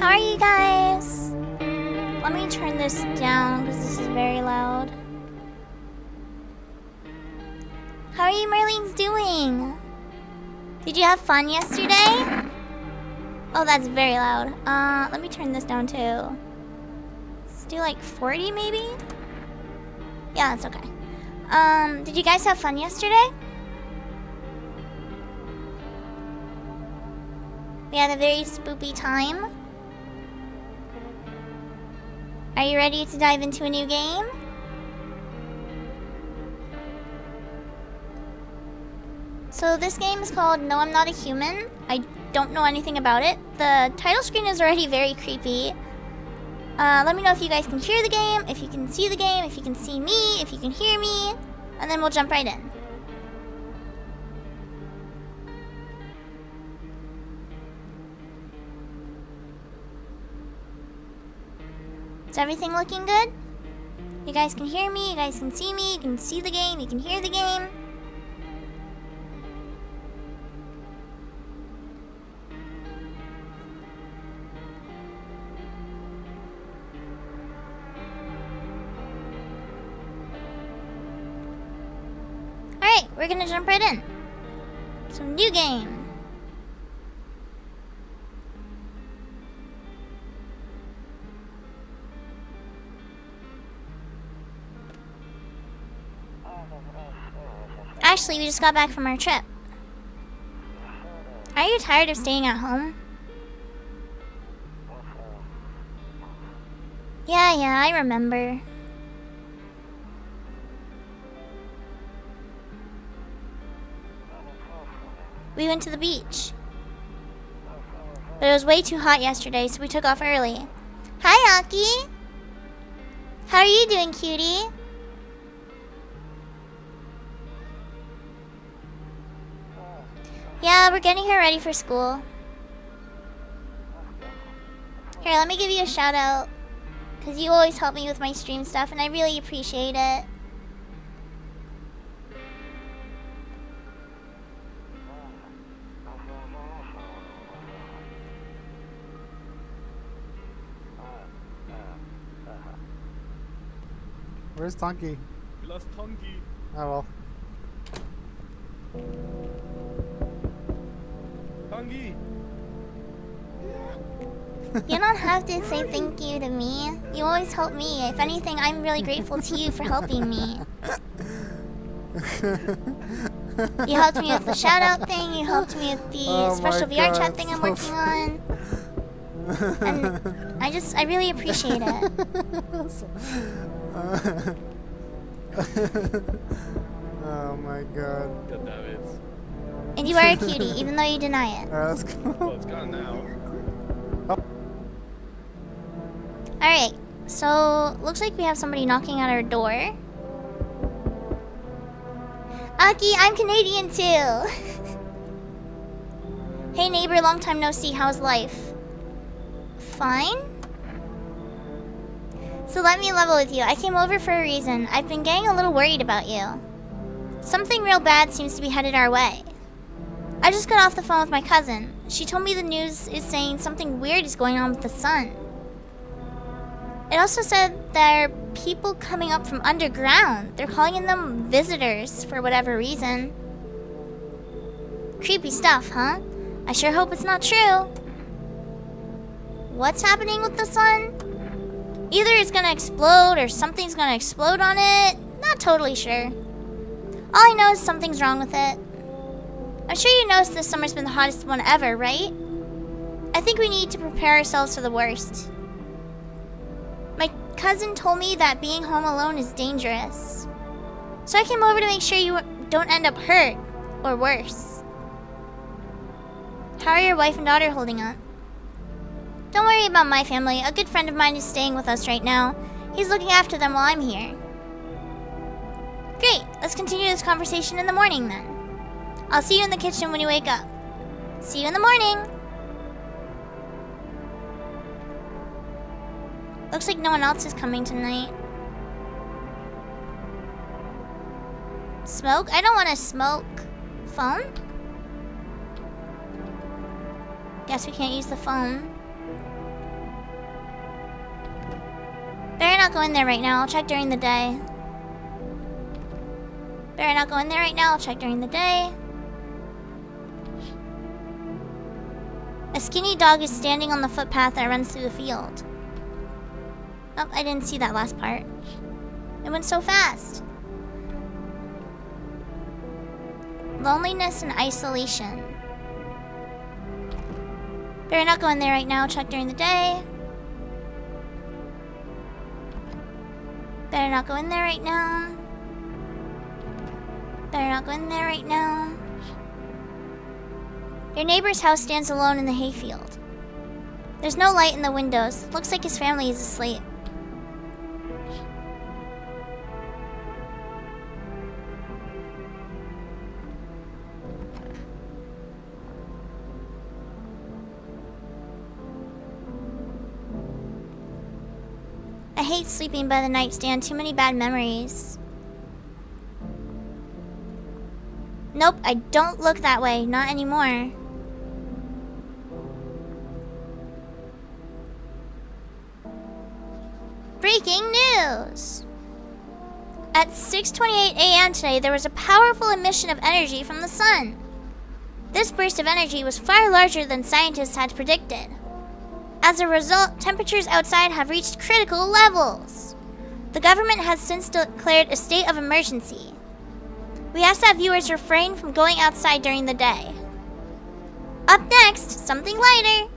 How are you guys? Let me turn this down because this is very loud. How are you Merlines doing? Did you have fun yesterday? Oh, that's very loud. Let me turn this down too. Let's do like 40 maybe? Yeah, that's okay. Did you guys have fun yesterday? We had a very spoopy time. Are you ready to dive into a new game? So this game is called No, I'm Not a Human. I don't know anything about it. The title screen is already very creepy. Let me know if you guys can hear the game, if you can see the game, if you can see me, if you can hear me, and then we'll jump right in. Is everything looking good? You guys can hear me, you guys can see me, you can see the game, you can hear the game. Alright, we're gonna jump right in. So, new game. Actually, we just got back from our trip. Are you tired of staying at home? Yeah, I remember. We went to the beach. But it was way too hot yesterday, so we took off early. Hi, Aki! How are you doing, cutie? Yeah, we're getting her ready for school. Here, let me give you a shout out. Because you always help me with my stream stuff, and I really appreciate it. Where's Tonky? We lost Tonky. Oh well. Tonky! You don't have to say thank you to me. You always help me. If anything, I'm really grateful to you for helping me. You helped me with the shout out thing, you helped me with the special VR chat thing I'm working on. And I really appreciate it. Oh my god. God damn it. And you are a cutie, even though you deny it. Alright, let's go. Well, it's gone now. Alright, so looks like we have somebody knocking at our door. Aki, I'm Canadian too! Hey neighbor, long time no see, how's life? Fine? So let me level with you. I came over for a reason. I've been getting a little worried about you. Something real bad seems to be headed our way. I just got off the phone with my cousin. She told me the news is saying something weird is going on with the sun. It also said there are people coming up from underground. They're calling them visitors for whatever reason. Creepy stuff, huh? I sure hope it's not true. What's happening with the sun? Either it's gonna explode or something's gonna explode on it. Not totally sure. All I know is something's wrong with it. I'm sure you noticed this summer's been the hottest one ever, right? I think we need to prepare ourselves for the worst. My cousin told me that being home alone is dangerous. So I came over to make sure you don't end up hurt, or worse. How are your wife and daughter holding up? Don't worry about my family. A good friend of mine is staying with us right now. He's looking after them while I'm here. Great, let's continue this conversation in the morning then. I'll see you in the kitchen when you wake up. See you in the morning. Looks like no one else is coming tonight. Smoke? I don't want to smoke. Phone? Guess we can't use the phone. not go in there right now. I'll check during the day. Better not go in there right now. I'll check during the day. A skinny dog is standing on the footpath that runs through the field. Oh, I didn't see that last part. It went so fast. Loneliness and isolation. Better not go in there right now. Check during the day. Better not go in there right now. Better not go in there right now. Your neighbor's house stands alone in the hayfield. There's no light in the windows. Looks like his family is asleep. I hate sleeping by the nightstand. Too many bad memories. Nope, I don't look that way. Not anymore. Breaking news! At 6:28 a.m. today, there was a powerful emission of energy from the sun. This burst of energy was far larger than scientists had predicted. As a result, temperatures outside have reached critical levels. The government has since declared a state of emergency. We ask that viewers refrain from going outside during the day. Up next, something lighter.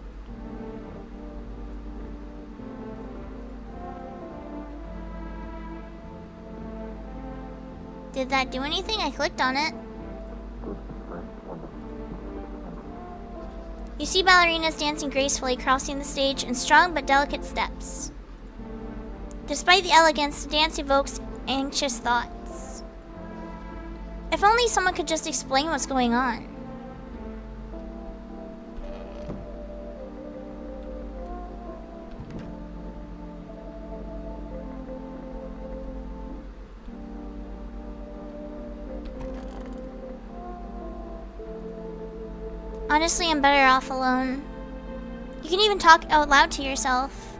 Did that do anything? I clicked on it. You see ballerinas dancing gracefully, crossing the stage in strong but delicate steps. Despite the elegance, the dance evokes anxious thoughts. If only someone could just explain what's going on. Honestly, I'm better off alone. You can even talk out loud to yourself.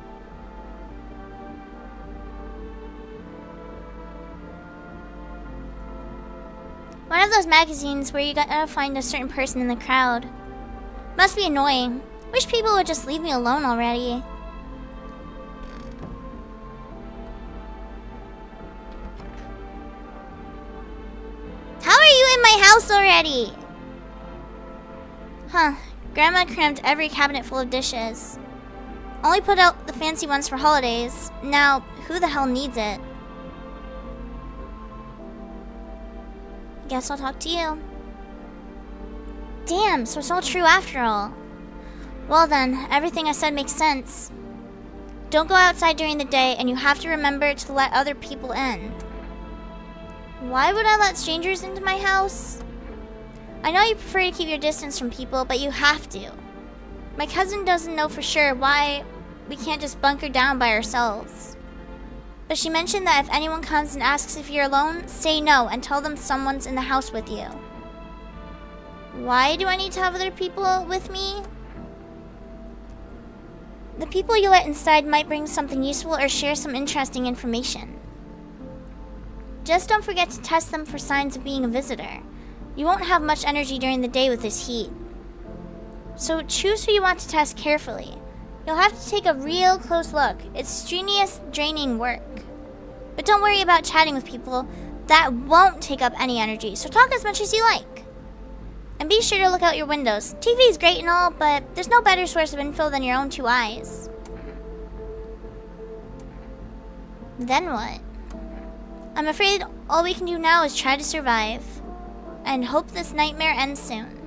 One of those magazines where you gotta find a certain person in the crowd. Must be annoying. Wish people would just leave me alone already. How are you in my house already? Huh, Grandma crammed every cabinet full of dishes. Only put out the fancy ones for holidays. Now, who the hell needs it? Guess I'll talk to you. Damn, so it's all true after all. Well then, everything I said makes sense. Don't go outside during the day, and you have to remember to let other people in. Why would I let strangers into my house? I know you prefer to keep your distance from people, but you have to. My cousin doesn't know for sure why we can't just bunker down by ourselves. But she mentioned that if anyone comes and asks if you're alone, say no and tell them someone's in the house with you. Why do I need to have other people with me? The people you let inside might bring something useful or share some interesting information. Just don't forget to test them for signs of being a visitor. You won't have much energy during the day with this heat. So choose who you want to test carefully. You'll have to take a real close look. It's strenuous, draining work. But don't worry about chatting with people. That won't take up any energy, so talk as much as you like. And be sure to look out your windows. TV is great and all, but there's no better source of info than your own two eyes. Then what? I'm afraid all we can do now is try to survive. And hope this nightmare ends soon.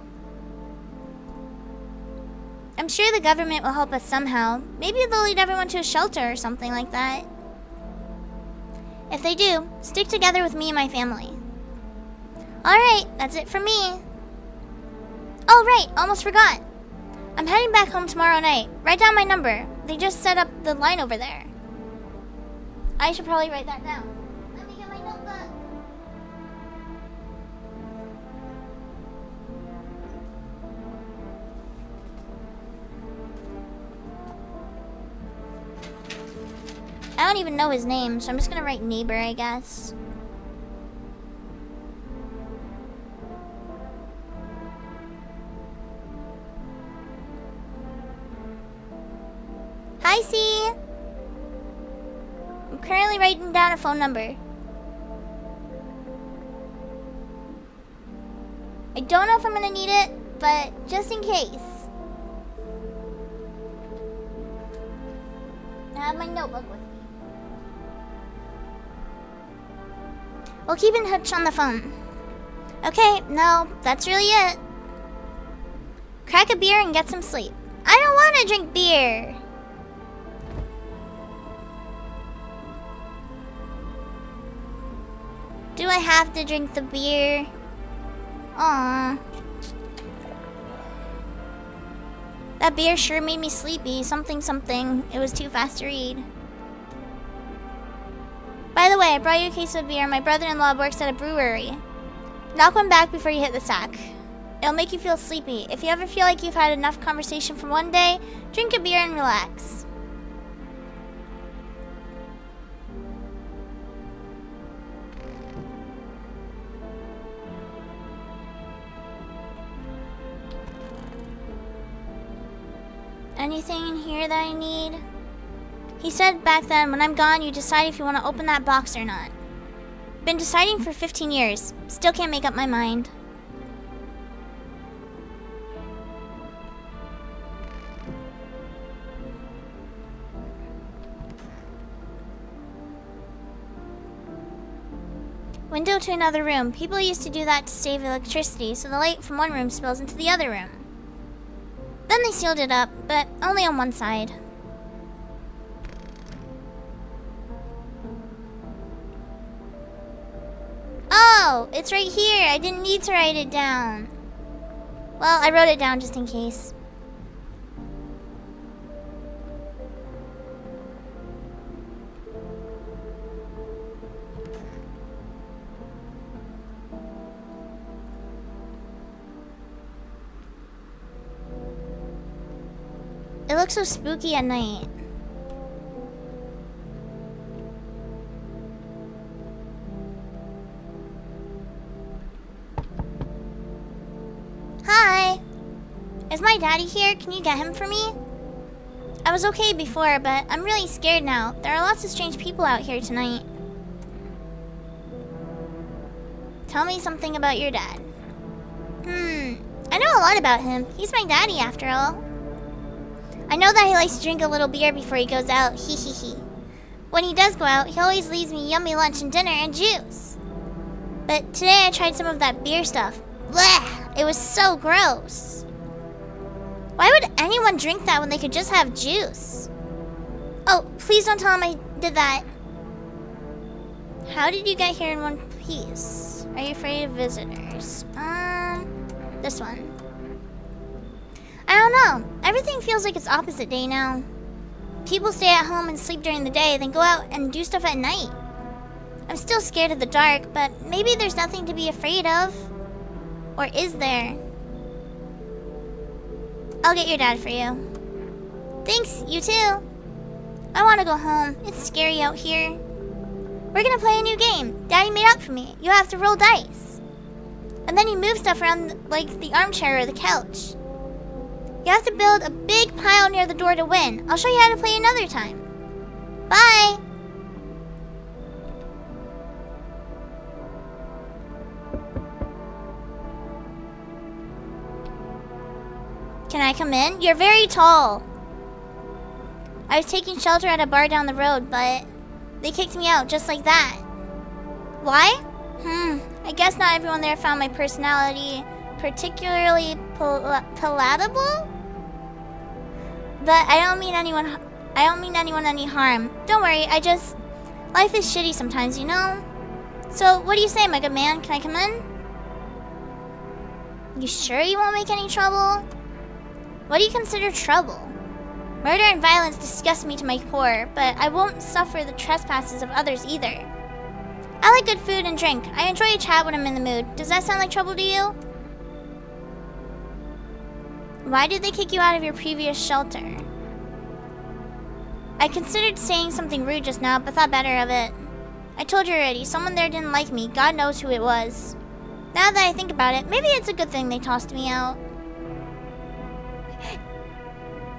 I'm sure the government will help us somehow. Maybe they'll lead everyone to a shelter or something like that. If they do, stick together with me and my family. Alright, that's it for me. Oh right, almost forgot. I'm heading back home tomorrow night. Write down my number. They just set up the line over there. I should probably write that down. Let me get my notebook. I don't even know his name, so I'm just gonna write neighbor, I guess. Hi, C. I'm currently writing down a phone number. I don't know if I'm gonna need it, but just in case. I have my notebook with me. We'll keep in touch on the phone. Okay, no, that's really it. Crack a beer and get some sleep. I don't want to drink beer. Do I have to drink the beer? Aww. That beer sure made me sleepy. Something, something. It was too fast to read. By the way, I brought you a case of beer. My brother-in-law works at a brewery. Knock one back before you hit the sack. It'll make you feel sleepy. If you ever feel like you've had enough conversation for one day, drink a beer and relax. Anything in here that I need? He said back then, when I'm gone, you decide if you want to open that box or not. Been deciding for 15 years. Still can't make up my mind. Window to another room. People used to do that to save electricity, so the light from one room spills into the other room. Then they sealed it up, but only on one side. Oh, it's right here. I didn't need to write it down. Well, I wrote it down just in case. It looks so spooky at night. Hi! Is my daddy here? Can you get him for me? I was okay before, but I'm really scared now. There are lots of strange people out here tonight. Tell me something about your dad. I know a lot about him. He's my daddy after all. I know that he likes to drink a little beer before he goes out, hee hee hee. When he does go out, he always leaves me yummy lunch and dinner and juice. But today I tried some of that beer stuff. Blech! It was so gross. Why would anyone drink that when they could just have juice? Oh, please don't tell him I did that. How did you get here in one piece? Are you afraid of visitors? This one. I don't know. Everything feels like it's opposite day now. People stay at home and sleep during the day, then go out and do stuff at night. I'm still scared of the dark, but maybe there's nothing to be afraid of. Or is there? I'll get your dad for you. Thanks, you too. I want to go home. It's scary out here. We're gonna play a new game. Daddy made up for me. You have to roll dice. And then you move stuff around like the armchair or the couch. You have to build a big pile near the door to win. I'll show you how to play another time. Bye! Can I come in? You're very tall. I was taking shelter at a bar down the road, but they kicked me out just like that. Why? I guess not everyone there found my personality particularly palatable. But I don't mean anyone any harm. Don't worry, life is shitty sometimes, you know? So, what do you say, my good man? Can I come in? You sure you won't make any trouble? What do you consider trouble? Murder and violence disgust me to my core, but I won't suffer the trespasses of others either. I like good food and drink. I enjoy a chat when I'm in the mood. Does that sound like trouble to you? Why did they kick you out of your previous shelter? I considered saying something rude just now, but thought better of it. I told you already, someone there didn't like me. God knows who it was. Now that I think about it, maybe it's a good thing they tossed me out.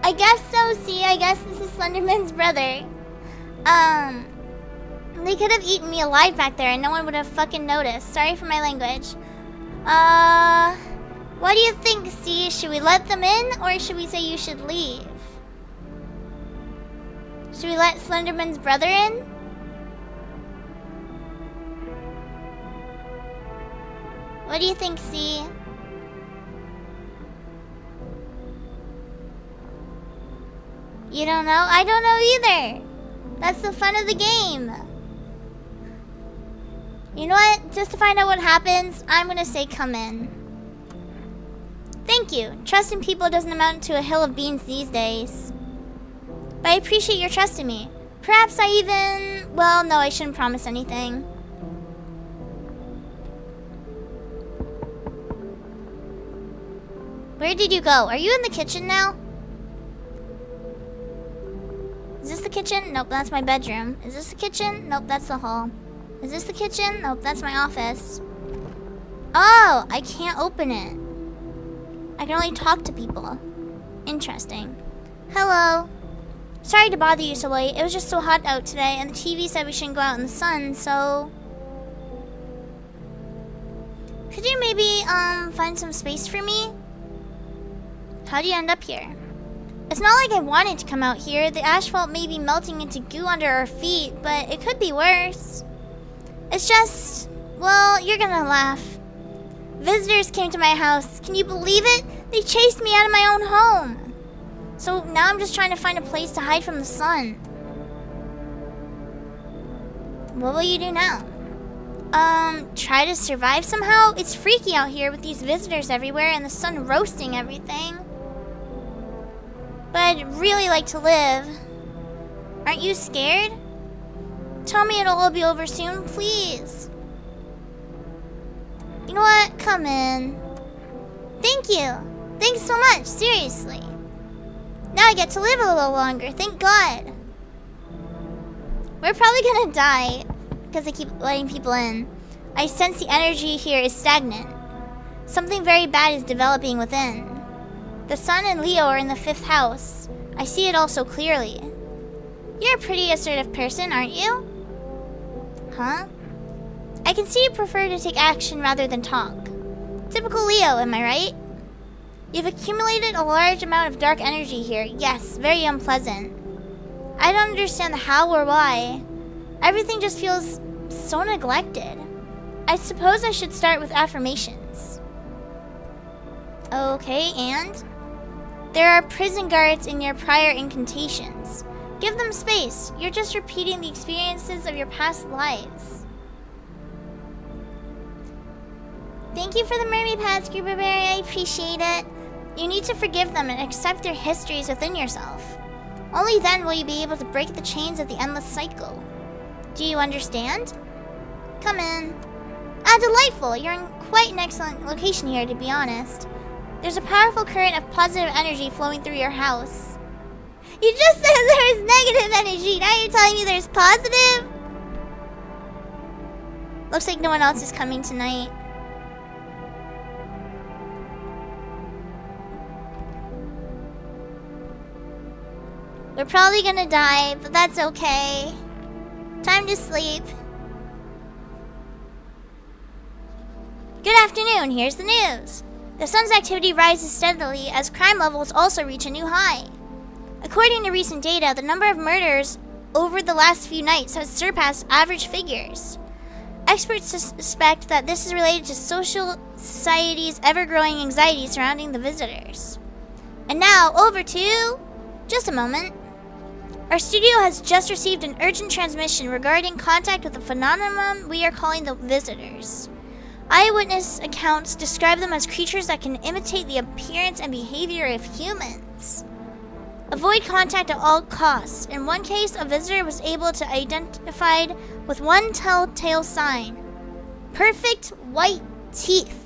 I guess so, see, I guess this is Slenderman's brother. They could have eaten me alive back there and no one would have fucking noticed. Sorry for my language. What do you think, C? Should we let them in or should we say you should leave? Should we let Slenderman's brother in? What do you think, C? You don't know? I don't know either. That's the fun of the game. You know what? Just to find out what happens, I'm gonna say come in. Thank you. Trust in people doesn't amount to a hill of beans these days. But I appreciate your trust in me. Perhaps I even... Well, no, I shouldn't promise anything. Where did you go? Are you in the kitchen now? Is this the kitchen? Nope, that's my bedroom. Is this the kitchen? Nope, that's the hall. Is this the kitchen? Nope, that's my office. Oh, I can't open it. I can only talk to people. Interesting. Hello. Sorry to bother you so late. It was just so hot out today, and the TV said we shouldn't go out in the sun, so... Could you maybe, find some space for me? How'd you end up here? It's not like I wanted to come out here. The asphalt may be melting into goo under our feet, but it could be worse. It's just... Well, you're gonna laugh. Visitors came to my house. Can you believe it? They chased me out of my own home. So now I'm just trying to find a place to hide from the sun. What will you do now? Try to survive somehow? It's freaky out here with these visitors everywhere and the sun roasting everything. But I'd really like to live. Aren't you scared? Tell me it'll all be over soon, please. You know what? Come in. Thank you. Thanks so much, seriously. Now I get to live a little longer, thank God. We're probably gonna die because I keep letting people in. I sense the energy here is stagnant. Something very bad is developing within. The sun and Leo are in the 5th house. I see it all so clearly. You're a pretty assertive person, aren't you? Huh? I can see you prefer to take action rather than talk. Typical Leo, am I right? You've accumulated a large amount of dark energy here. Yes, very unpleasant. I don't understand the how or why. Everything just feels so neglected. I suppose I should start with affirmations. Okay, and? There are prison guards in your prior incantations. Give them space. You're just repeating the experiences of your past lives. Thank you for the mermaid pads, Scuba Berry. I appreciate it. You need to forgive them and accept their histories within yourself. Only then will you be able to break the chains of the endless cycle. Do you understand? Come in. Ah, delightful. You're in quite an excellent location here, to be honest. There's a powerful current of positive energy flowing through your house. You just said there was negative energy. Now you're telling me there's positive? Looks like no one else is coming tonight. We're probably gonna die, but that's okay. Time to sleep. Good afternoon, here's the news. The sun's activity rises steadily as crime levels also reach a new high. According to recent data, the number of murders over the last few nights has surpassed average figures. Experts suspect that this is related to society's ever-growing anxiety surrounding the visitors. And now, over to... just a moment. Our studio has just received an urgent transmission regarding contact with a phenomenon we are calling the visitors. Eyewitness accounts describe them as creatures that can imitate the appearance and behavior of humans. Avoid contact at all costs. In one case, a visitor was able to identify with one telltale sign: perfect white teeth.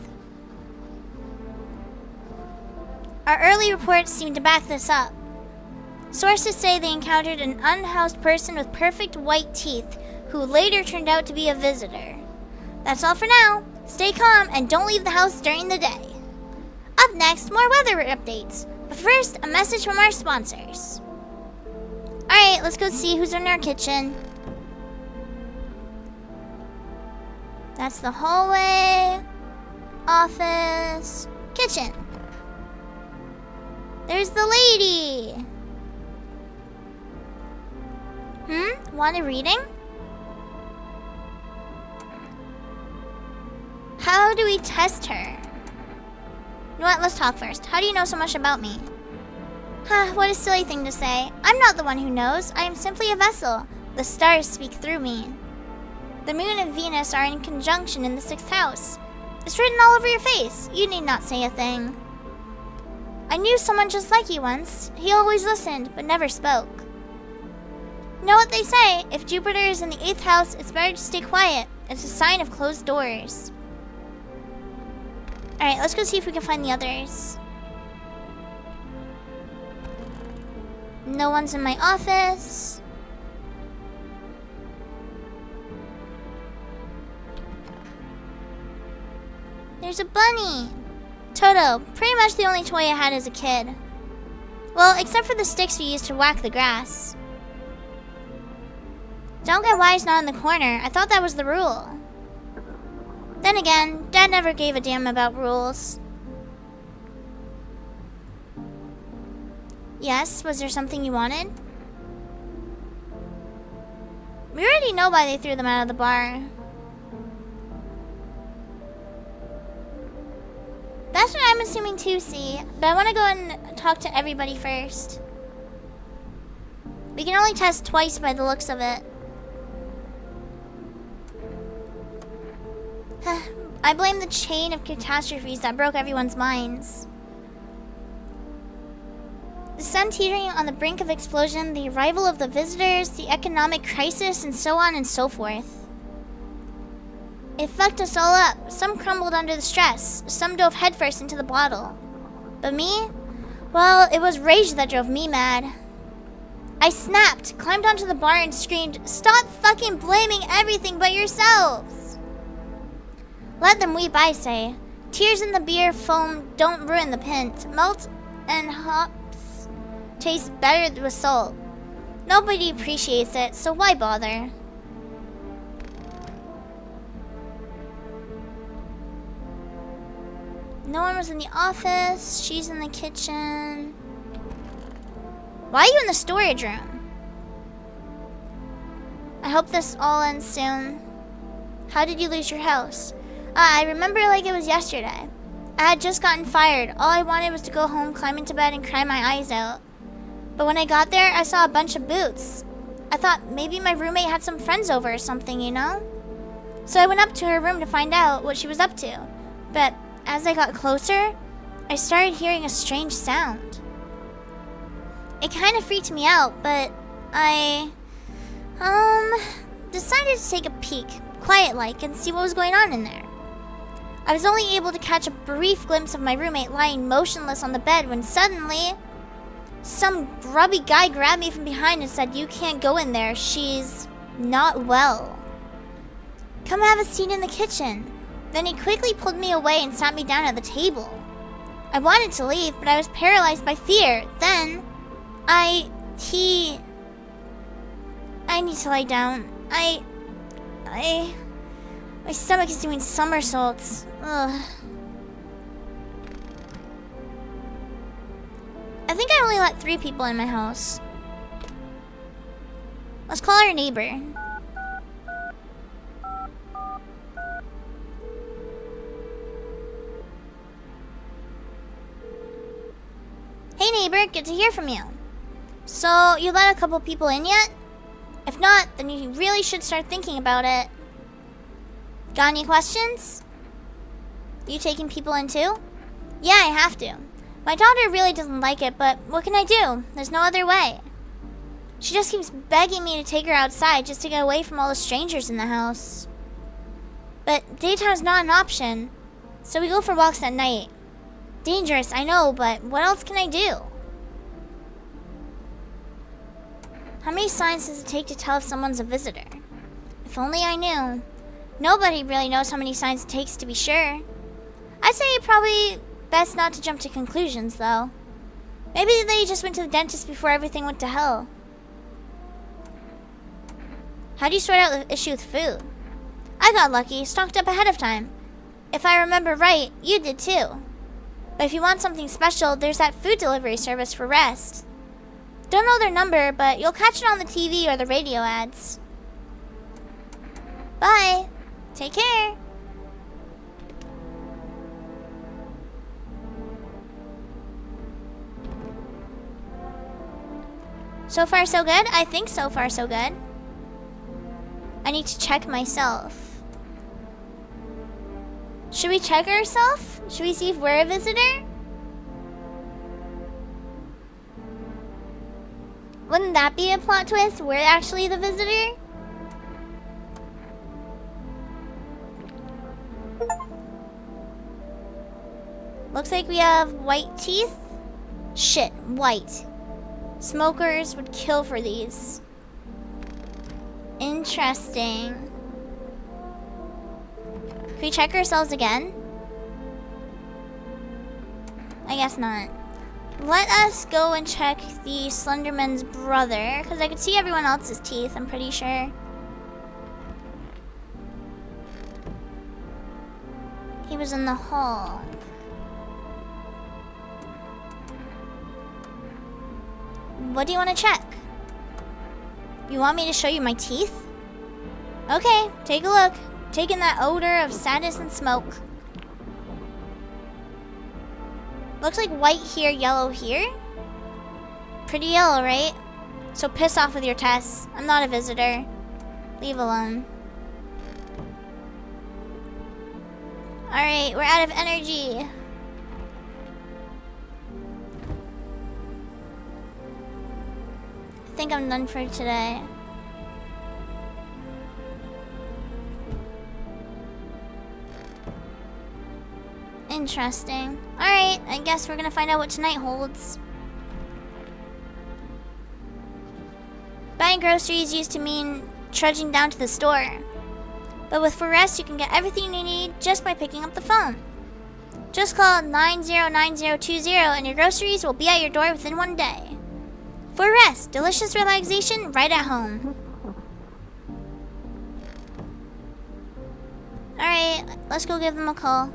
Our early reports seem to back this up. Sources say they encountered an unhoused person with perfect white teeth who later turned out to be a visitor. That's all for now. Stay calm and don't leave the house during the day. Up next, more weather updates. But first, a message from our sponsors. Alright, let's go see who's in our kitchen. That's the hallway, office, kitchen. There's the lady. Want a reading? How do we test her? You know what? Let's talk first. How do you know so much about me? What a silly thing to say. I'm not the one who knows. I am simply a vessel. The stars speak through me. The moon and Venus are in conjunction in the 6th house. It's written all over your face. You need not say a thing. I knew someone just like you once. He always listened, but never spoke. You know what they say? If Jupiter is in the 8th house, it's better to stay quiet. It's a sign of closed doors. Alright, let's go see if we can find the others. No one's in my office. There's a bunny. Toto, pretty much the only toy I had as a kid. Well, except for the sticks we used to whack the grass. Don't get why he's not in the corner. I thought that was the rule. Then again, Dad never gave a damn about rules. Yes, was there something you wanted? We already know why they threw them out of the bar. That's what I'm assuming too, see. But I want to go and talk to everybody first. We can only test twice by the looks of it. I blame the chain of catastrophes that broke everyone's minds. The sun teetering on the brink of explosion, the arrival of the visitors, the economic crisis, and so on and so forth. It fucked us all up. Some crumbled under the stress. Some dove headfirst into the bottle. But me? Well, it was rage that drove me mad. I snapped, climbed onto the bar and screamed, "Stop fucking blaming everything but yourselves!" Let them weep, I say. Tears in the beer foam don't ruin the pint. Malt and hops taste better with salt. Nobody appreciates it, so why bother? No one was in the office. She's in the kitchen. Why are you in the storage room? I hope this all ends soon. How did you lose your house? I remember like it was yesterday. I had just gotten fired. All I wanted was to go home, climb into bed, and cry my eyes out. But when I got there, I saw a bunch of boots. I thought maybe my roommate had some friends over or something, you know? So I went up to her room to find out what she was up to. But as I got closer, I started hearing a strange sound. It kind of freaked me out, but I decided to take a peek, quiet-like, and see what was going on in there. I was only able to catch a brief glimpse of my roommate lying motionless on the bed when suddenly some grubby guy grabbed me from behind and said, "You can't go in there. She's not well. Come have a seat in the kitchen." Then he quickly pulled me away and sat me down at the table. I wanted to leave, but I was paralyzed by fear. Then I need to lie down. My stomach is doing somersaults. Ugh. I think I only let 3 people in my house. Let's call our neighbor. Hey neighbor, good to hear from you. So, you let a couple people in yet? If not, then you really should start thinking about it. Got any questions? You taking people in too? Yeah, I have to. My daughter really doesn't like it, but what can I do? There's no other way. She just keeps begging me to take her outside just to get away from all the strangers in the house. But daytime's not an option, so we go for walks at night. Dangerous, I know, but what else can I do? How many signs does it take to tell if someone's a visitor? If only I knew. Nobody really knows how many signs it takes to be sure. I'd say probably best not to jump to conclusions, though. Maybe they just went to the dentist before everything went to hell. How do you sort out the issue with food? I got lucky, stocked up ahead of time. If I remember right, you did too. But if you want something special, there's that food delivery service for Rest. Don't know their number, but you'll catch it on the TV or the radio ads. Bye. Take care. So far so good? I think so far so good. I need to check myself. Should we check ourselves? Should we see if we're a visitor? Wouldn't that be a plot twist? We're actually the visitor? Looks like we have white teeth. Shit, white. Smokers would kill for these. Interesting. Can we check ourselves again? I guess not. Let us go and check the Slenderman's brother, because I could see everyone else's teeth, I'm pretty sure. He was in the hall. What do you want to check? You want me to show you my teeth? Okay, take a look. Taking that odor of sadness and smoke. Looks like white here, yellow here. Pretty yellow, right? So piss off with your tests. I'm not a visitor. Leave alone. Alright, we're out of energy. I think I'm done for today. Interesting. Alright, I guess we're gonna find out what tonight holds. Buying groceries used to mean trudging down to the store. But with For Rest, you can get everything you need just by picking up the phone. Just call 909020 and your groceries will be at your door within 1 day. For Rest, delicious relaxation right at home. Alright, let's go give them a call.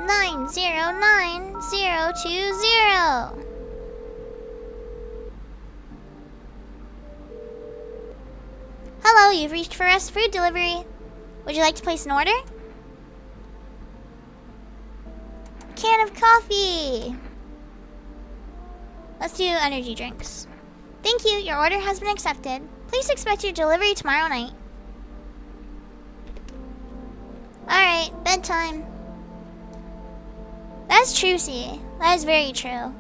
Nine zero 9020. Hello, you've reached For Rest Food Delivery. Would you like to place an order? Can of coffee. Let's do energy drinks. Thank you, your order has been accepted. Please expect your delivery tomorrow night. Alright, bedtime. That's true, C. That is very true.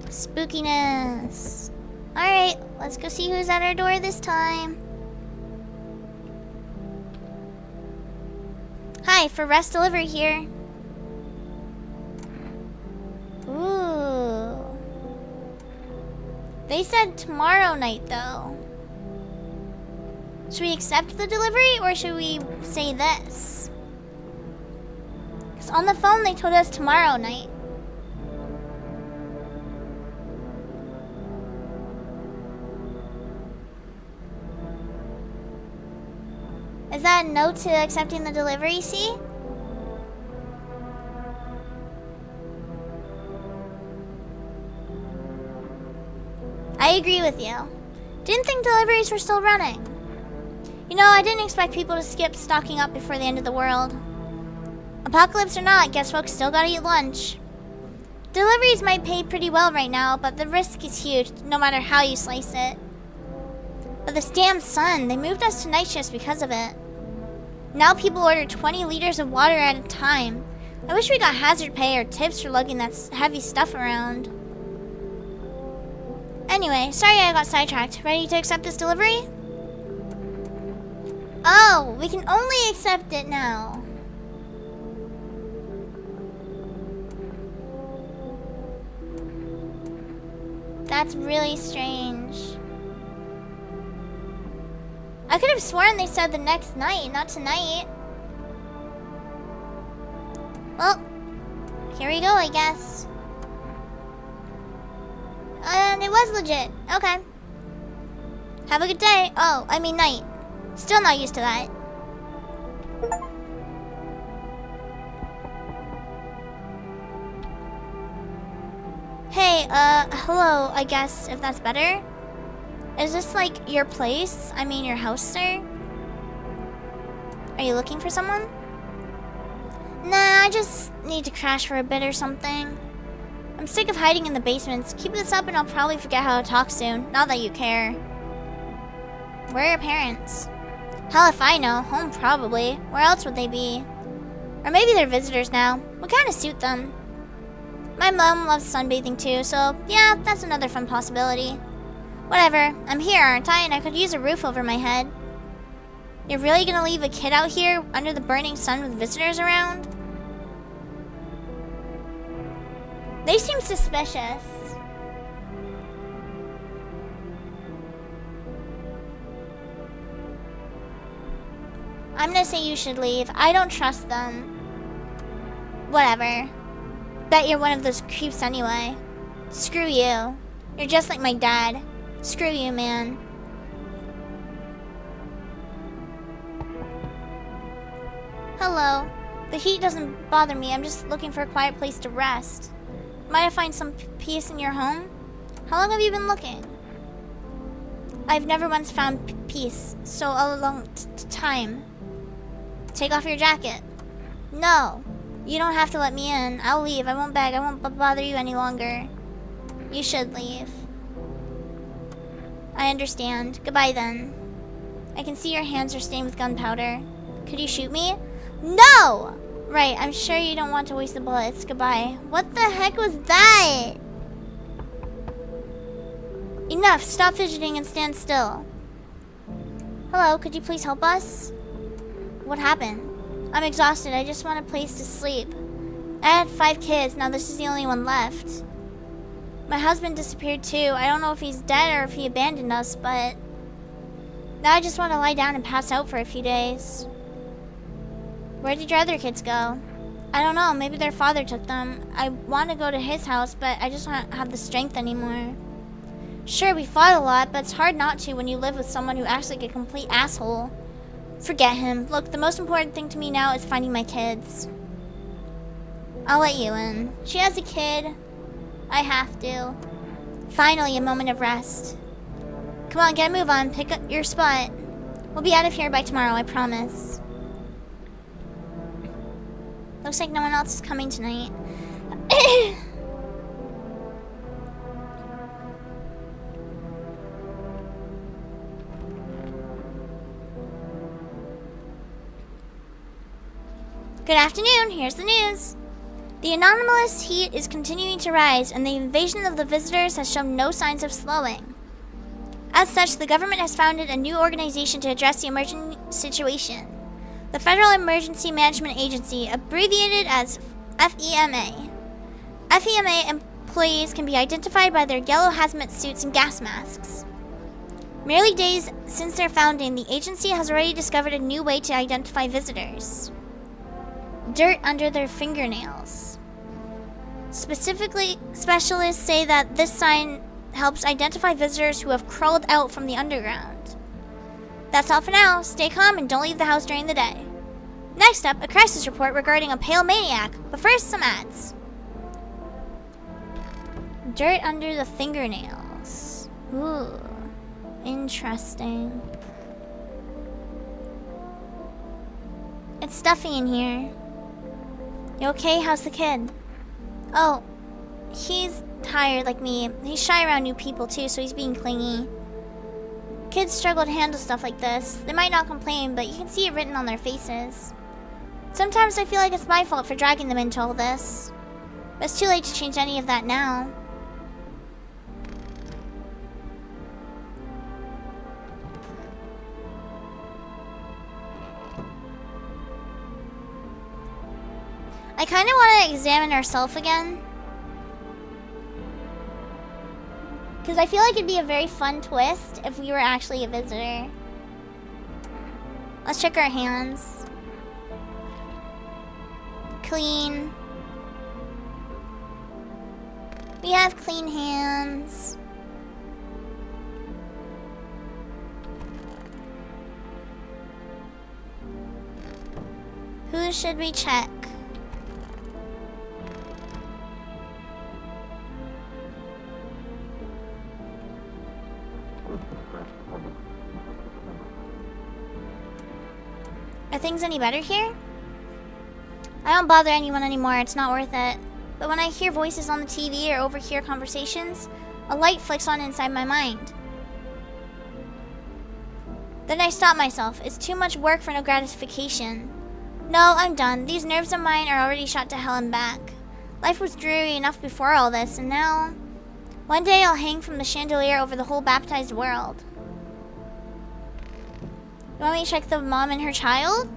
Spookiness. Alright, let's go see who's at our door this time. Hi, For Rest Delivery here. Ooh. They said tomorrow night, though. Should we accept the delivery, or should we say this? Because on the phone, they told us tomorrow night. Is that a no to accepting the delivery, C? I agree with you. Didn't think deliveries were still running. You know, I didn't expect people to skip stocking up before the end of the world. Apocalypse or not, guess folks still gotta eat lunch. Deliveries might pay pretty well right now, but the risk is huge, no matter how you slice it. But this damn sun, they moved us to night shifts because of it. Now people order 20 liters of water at a time. I wish we got hazard pay or tips for lugging that heavy stuff around. Anyway, sorry I got sidetracked. Ready to accept this delivery? Oh, we can only accept it now. That's really strange. I could have sworn they said the next night, not tonight. Well, here we go, I guess. And it was legit. Okay. Have a good day. Oh, I mean night. Still not used to that. Hey, hello, I guess, if that's better. Is this, like, your place? I mean, your house, sir? Are you looking for someone? Nah, I just need to crash for a bit or something. I'm sick of hiding in the basements. Keep this up and I'll probably forget how to talk soon. Not that you care. Where are your parents? Hell if I know. Home probably. Where else would they be? Or maybe they're visitors now. What kind of suit them? My mom loves sunbathing too, so yeah, that's another fun possibility. Whatever. I'm here, aren't I? And I could use a roof over my head. You're really gonna leave a kid out here under the burning sun with visitors around? They seem suspicious. I'm gonna say you should leave. I don't trust them. Whatever. Bet you're one of those creeps anyway. Screw you. You're just like my dad. Screw you, man. Hello. The heat doesn't bother me. I'm just looking for a quiet place to rest. Might I find some peace in your home? How long have you been looking? I've never once found peace. So a long time. Take off your jacket. No. You don't have to let me in. I'll leave. I won't beg. I won't bother you any longer. You should leave. I understand. Goodbye then. I can see your hands are stained with gunpowder. Could you shoot me? No! Right, I'm sure you don't want to waste the bullets. Goodbye. What the heck was that? Enough. Stop fidgeting and stand still. Hello, could you please help us? What happened? I'm exhausted. I just want a place to sleep. I had 5 kids. Now this is the only one left. My husband disappeared too. I don't know if he's dead or if he abandoned us, but now I just want to lie down and pass out for a few days. Where did your other kids go? I don't know. Maybe their father took them. I want to go to his house, but I just don't have the strength anymore. Sure, we fought a lot, but it's hard not to when you live with someone who acts like a complete asshole. Forget him. Look, the most important thing to me now is finding my kids. I'll let you in. She has a kid. I have to. Finally, a moment of rest. Come on, get a move on. Pick up your spot. We'll be out of here by tomorrow, I promise. Looks like no one else is coming tonight. Good afternoon, here's the news. The anomalous heat is continuing to rise, and the invasion of the visitors has shown no signs of slowing. As such, the government has founded a new organization to address the emerging situation. The Federal Emergency Management Agency, abbreviated as FEMA. FEMA employees can be identified by their yellow hazmat suits and gas masks. Merely days since their founding, the agency has already discovered a new way to identify visitors. Dirt under their fingernails. Specifically, specialists say that this sign helps identify visitors who have crawled out from the underground. That's all for now. Stay calm and don't leave the house during the day. Next up, a crisis report regarding a pale maniac. But first, some ads. Dirt under the fingernails. Ooh, interesting. It's stuffy in here. You okay? How's the kid? Oh, he's tired like me. He's shy around new people too, so he's being clingy. Kids struggle to handle stuff like this. They might not complain, but you can see it written on their faces. Sometimes I feel like it's my fault for dragging them into all this. But it's too late to change any of that now. I kind of want to examine ourselves again. Because I feel like it'd be a very fun twist if we were actually a visitor. Let's check our hands. Clean. We have clean hands. Who should we check? Are things any better here? I don't bother anyone anymore, it's not worth it. But when I hear voices on the TV or overhear conversations, a light flicks on inside my mind. Then I stop myself. It's too much work for no gratification. No, I'm done. These nerves of mine are already shot to hell and back. Life was dreary enough before all this, and now... One day I'll hang from the chandelier over the whole baptized world. You want me to check the mom and her child?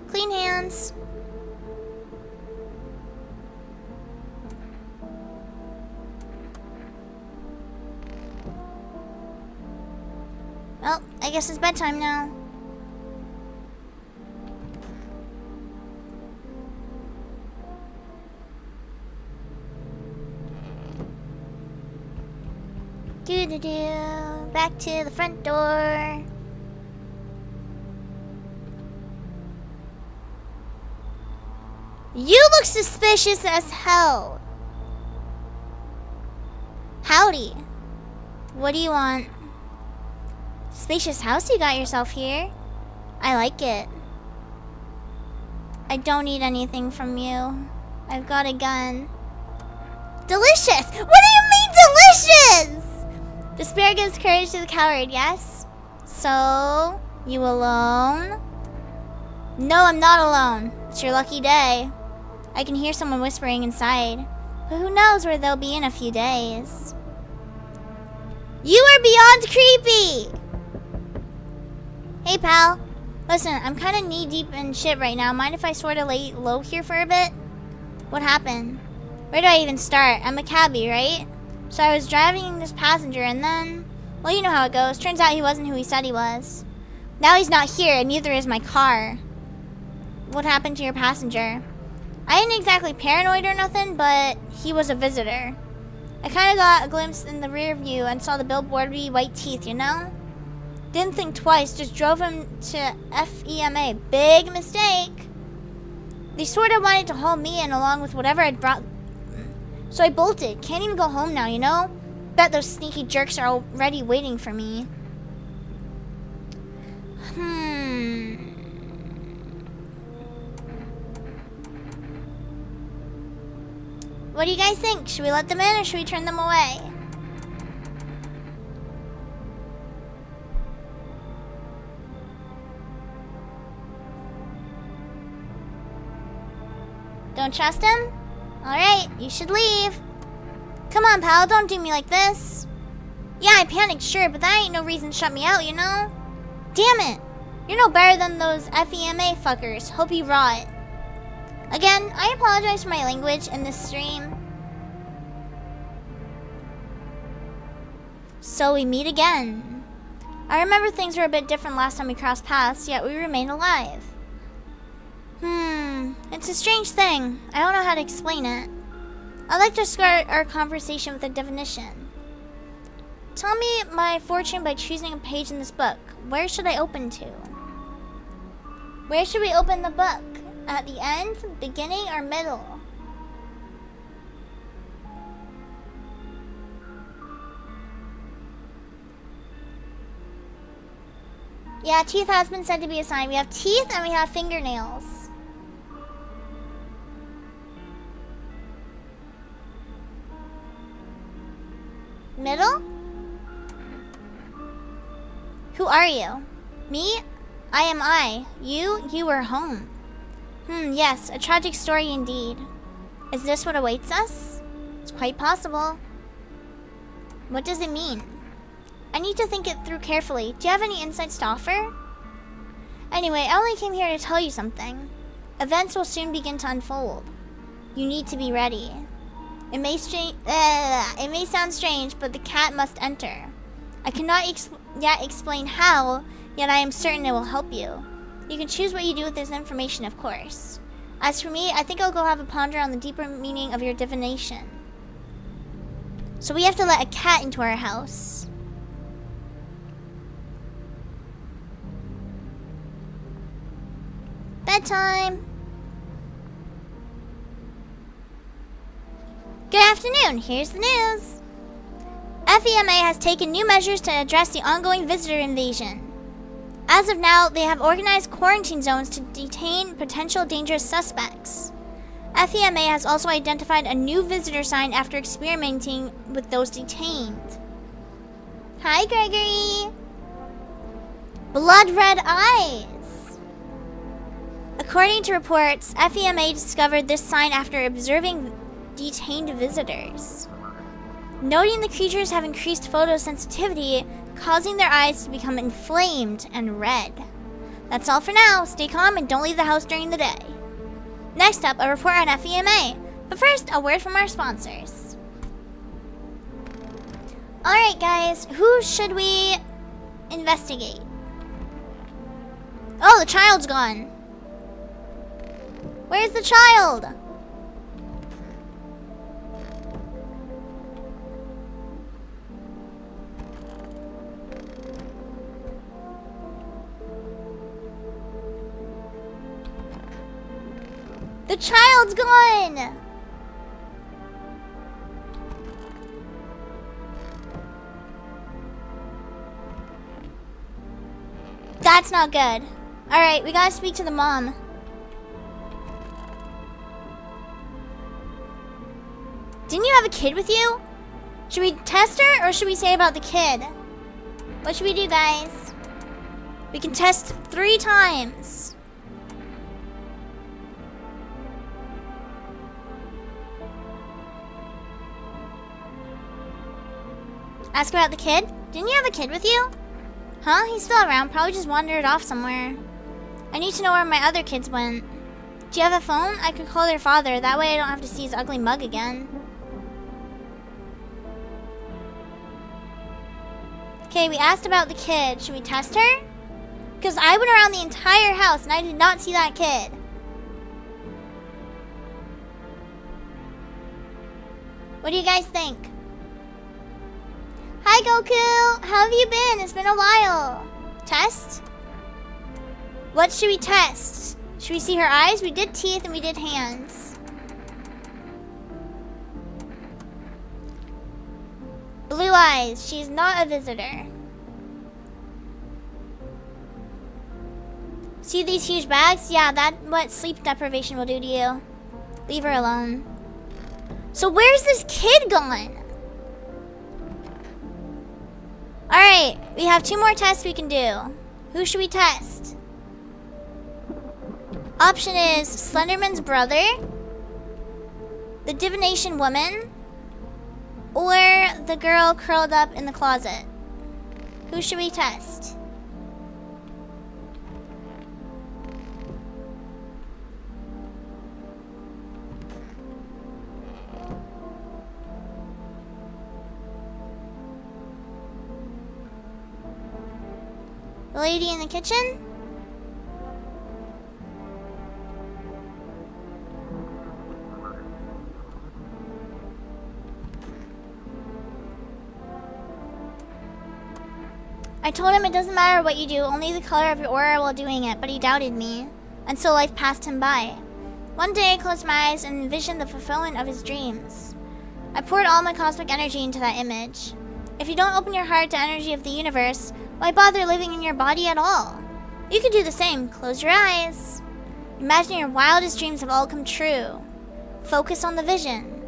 Clean hands. Well, I guess it's bedtime now. Doo-doo-doo. Back to the front door. You look suspicious as hell. Howdy. What do you want? Spacious house you got yourself here. I like it. I don't need anything from you. I've got a gun. Delicious! What do you mean delicious? Despair gives courage to the coward, yes? So, you alone? No, I'm not alone. It's your lucky day. I can hear someone whispering inside. But who knows where they'll be in a few days. You are beyond creepy! Hey, pal. Listen, I'm kind of knee-deep in shit right now. Mind if I sort of lay low here for a bit? What happened? Where do I even start? I'm a cabbie, right? So I was driving this passenger and then... Well, you know how it goes. Turns out he wasn't who he said he was. Now he's not here and neither is my car. What happened to your passenger? I ain't exactly paranoid or nothing, but he was a visitor. I kind of got a glimpse in the rear view and saw the billboardy white teeth, you know? Didn't think twice, just drove him to FEMA. Big mistake. They sort of wanted to haul me in along with whatever I'd brought. So I bolted. Can't even go home now, you know? Bet those sneaky jerks are already waiting for me. What do you guys think? Should we let them in or should we turn them away? Don't trust him? Alright, you should leave. Come on, pal, don't do me like this. Yeah, I panicked, sure, but that ain't no reason to shut me out, you know? Damn it! You're no better than those FEMA fuckers. Hope you rot. Again, I apologize for my language in this stream. So we meet again. I remember things were a bit different last time we crossed paths, yet we remained alive. It's a strange thing. I don't know how to explain it. I'd like to start our conversation with a definition. Tell me my fortune by choosing a page in this book. Where should I open to? Where should we open the book? At the end, beginning, or middle? Yeah, teeth has been said to be a sign. We have teeth and we have fingernails. Middle? Who are you? Me? I am I. You were home. Yes, a tragic story indeed. Is this what awaits us? It's quite possible. What does it mean? I need to think it through carefully. Do you have any insights to offer? Anyway, I only came here to tell you something. Events will soon begin to unfold. You need to be ready. It may sound strange, but the cat must enter. I cannot yet explain how, yet I am certain it will help you. You can choose what you do with this information, of course. As for me, I think I'll go have a ponder on the deeper meaning of your divination. So we have to let a cat into our house. Bedtime. Good afternoon. Here's the news. FEMA has taken new measures to address the ongoing visitor invasion. As of now, they have organized quarantine zones to detain potential dangerous suspects. FEMA has also identified a new visitor sign after experimenting with those detained. Hi, Gregory. Blood red eyes. According to reports, FEMA discovered this sign after observing detained visitors. Noting the creatures have increased photosensitivity, causing their eyes to become inflamed and red. That's all for now. Stay calm and don't leave the house during the day. Next up, a report on FEMA. But first, a word from our sponsors. Alright guys, who should we investigate? Oh, the child's gone. Where's the child? The child's gone! That's not good. Alright, we gotta speak to the mom. Didn't you have a kid with you? Should we test her or should we say about the kid? What should we do, guys? We can test 3 times. Ask about the kid? Didn't you have a kid with you? Huh? He's still around. Probably just wandered off somewhere. I need to know where my other kids went. Do you have a phone? I could call their father. That way I don't have to see his ugly mug again. Okay, we asked about the kid. Should we test her? Because I went around the entire house and I did not see that kid. What do you guys think? Hi, Goku! How have you been? It's been a while. Test? What should we test? Should we see her eyes? We did teeth and we did hands. Blue eyes. She's not a visitor. See these huge bags? Yeah, that's what sleep deprivation will do to you. Leave her alone. So where's this kid gone? Alright, we have 2 more tests we can do. Who should we test? Option is Slenderman's brother, the divination woman, or the girl curled up in the closet. Who should we test? The lady in the kitchen? I told him it doesn't matter what you do, only the color of your aura while doing it, but he doubted me. And so life passed him by. One day I closed my eyes and envisioned the fulfillment of his dreams. I poured all my cosmic energy into that image. If you don't open your heart to energy of the universe, why bother living in your body at all? You could do the same. Close your eyes. Imagine your wildest dreams have all come true. Focus on the vision.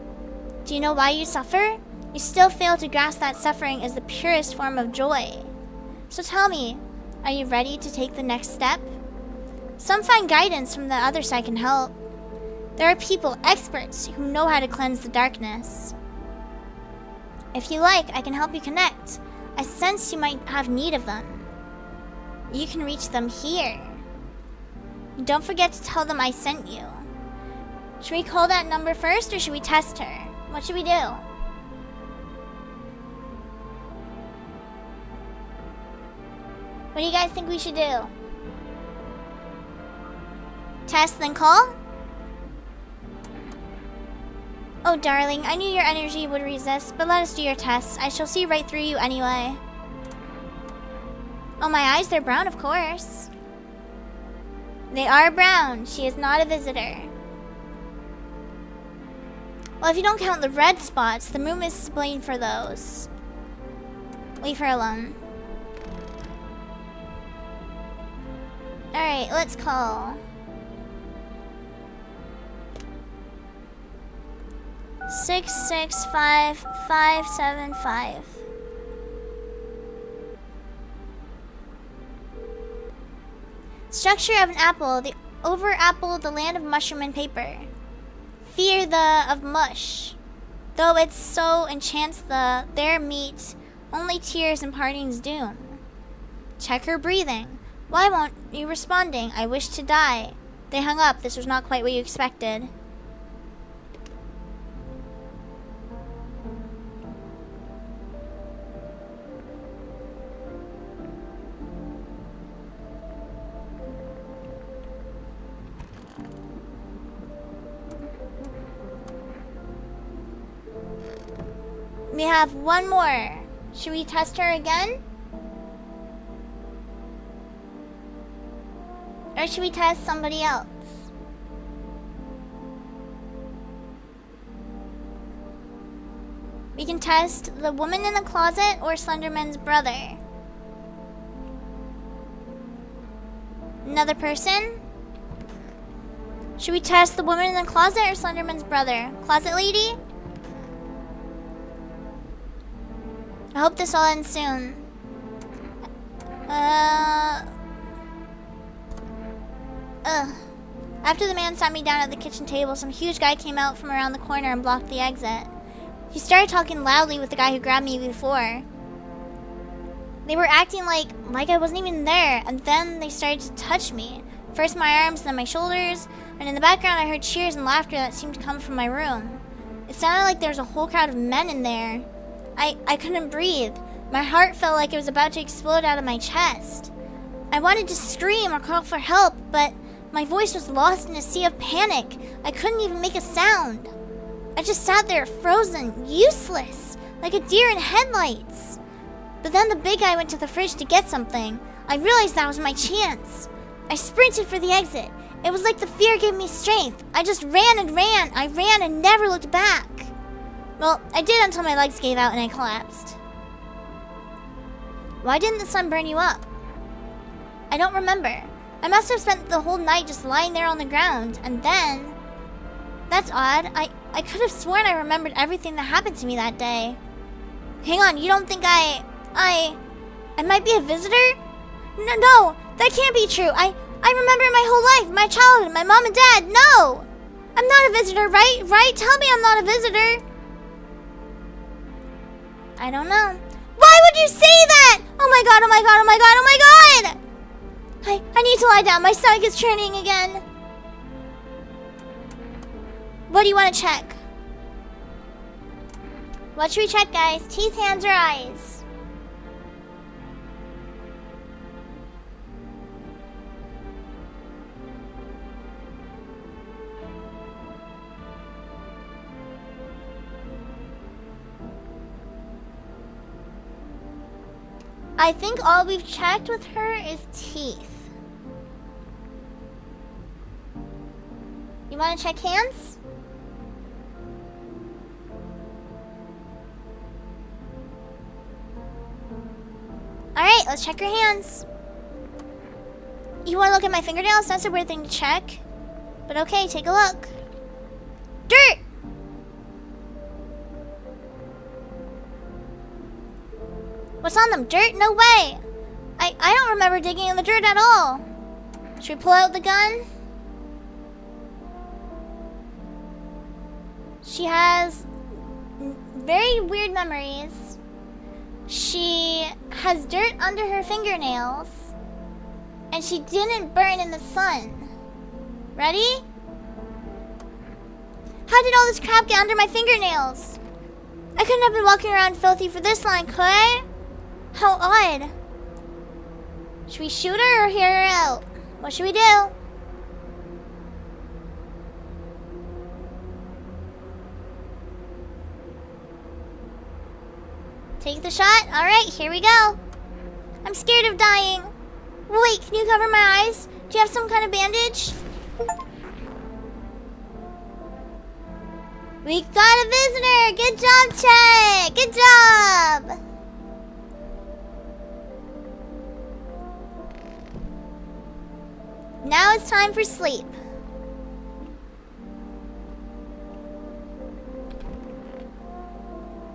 Do you know why you suffer? You still fail to grasp that suffering is the purest form of joy. So tell me, are you ready to take the next step? Some find guidance from the other side can help. There are people, experts, who know how to cleanse the darkness. If you like, I can help you connect. I sense you might have need of them. You can reach them here. Don't forget to tell them I sent you. Should we call that number first, or should we test her? What should we do? What do you guys think we should do? Test, then call? Oh, darling, I knew your energy would resist, but let us do your test. I shall see right through you anyway. Oh, my eyes, they're brown, of course. They are brown. She is not a visitor. Well, if you don't count the red spots, the room is blamed for those. Leave her alone. Alright, let's call. 665-575. Structure of an apple. The over apple, the land of mushroom and paper. Fear of mush. Though its so enchants their meat, only tears and parting's doom. Check her breathing. Why won't you responding? I wish to die. They hung up. This was not quite what you expected. We have one more. Should we test her again? Or should we test somebody else? We can test the woman in the closet or Slenderman's brother. Another person? Should we test the woman in the closet or Slenderman's brother? Closet lady? I hope this all ends soon. After the man sat me down at the kitchen table, some huge guy came out from around the corner and blocked the exit. He started talking loudly with the guy who grabbed me before. They were acting like I wasn't even there, and then they started to touch me. First my arms, then my shoulders, and in the background I heard cheers and laughter that seemed to come from my room. It sounded like there was a whole crowd of men in there. I couldn't breathe. My heart felt like it was about to explode out of my chest. I wanted to scream or call for help, but my voice was lost in a sea of panic. I couldn't even make a sound. I just sat there frozen, useless, like a deer in headlights. But then the big guy went to the fridge to get something. I realized that was my chance. I sprinted for the exit. It was like the fear gave me strength. I just ran and ran. I ran and never looked back. Well, I did until my legs gave out and I collapsed. Why didn't the sun burn you up? I don't remember. I must have spent the whole night just lying there on the ground, and then... That's odd. I could have sworn I remembered everything that happened to me that day. Hang on, you don't think I might be a visitor? No, that can't be true. I remember my whole life, my childhood, my mom and dad. No! I'm not a visitor, right? Right? Tell me I'm not a visitor. I don't know. Why would you say that? Oh my god, oh my god, oh my god, oh my god! I need to lie down. My stomach is churning again. What do you want to check? What should we check, guys? Teeth, hands, or eyes? I think all we've checked with her is teeth. You want to check hands? Alright, let's check your hands. You want to look at my fingernails? That's a weird thing to check. But okay, take a look. Dirt! What's on them? Dirt? No way! I don't remember digging in the dirt at all. Should we pull out the gun? She has very weird memories. She has dirt under her fingernails. And she didn't burn in the sun. Ready? How did all this crap get under my fingernails? I couldn't have been walking around filthy for this long, could I? How odd. Should we shoot her or hear her out? What should we do? Take the shot? Alright, here we go. I'm scared of dying. Wait, can you cover my eyes? Do you have some kind of bandage? We got a visitor! Good job, Chet! Good job! Now it's time for sleep.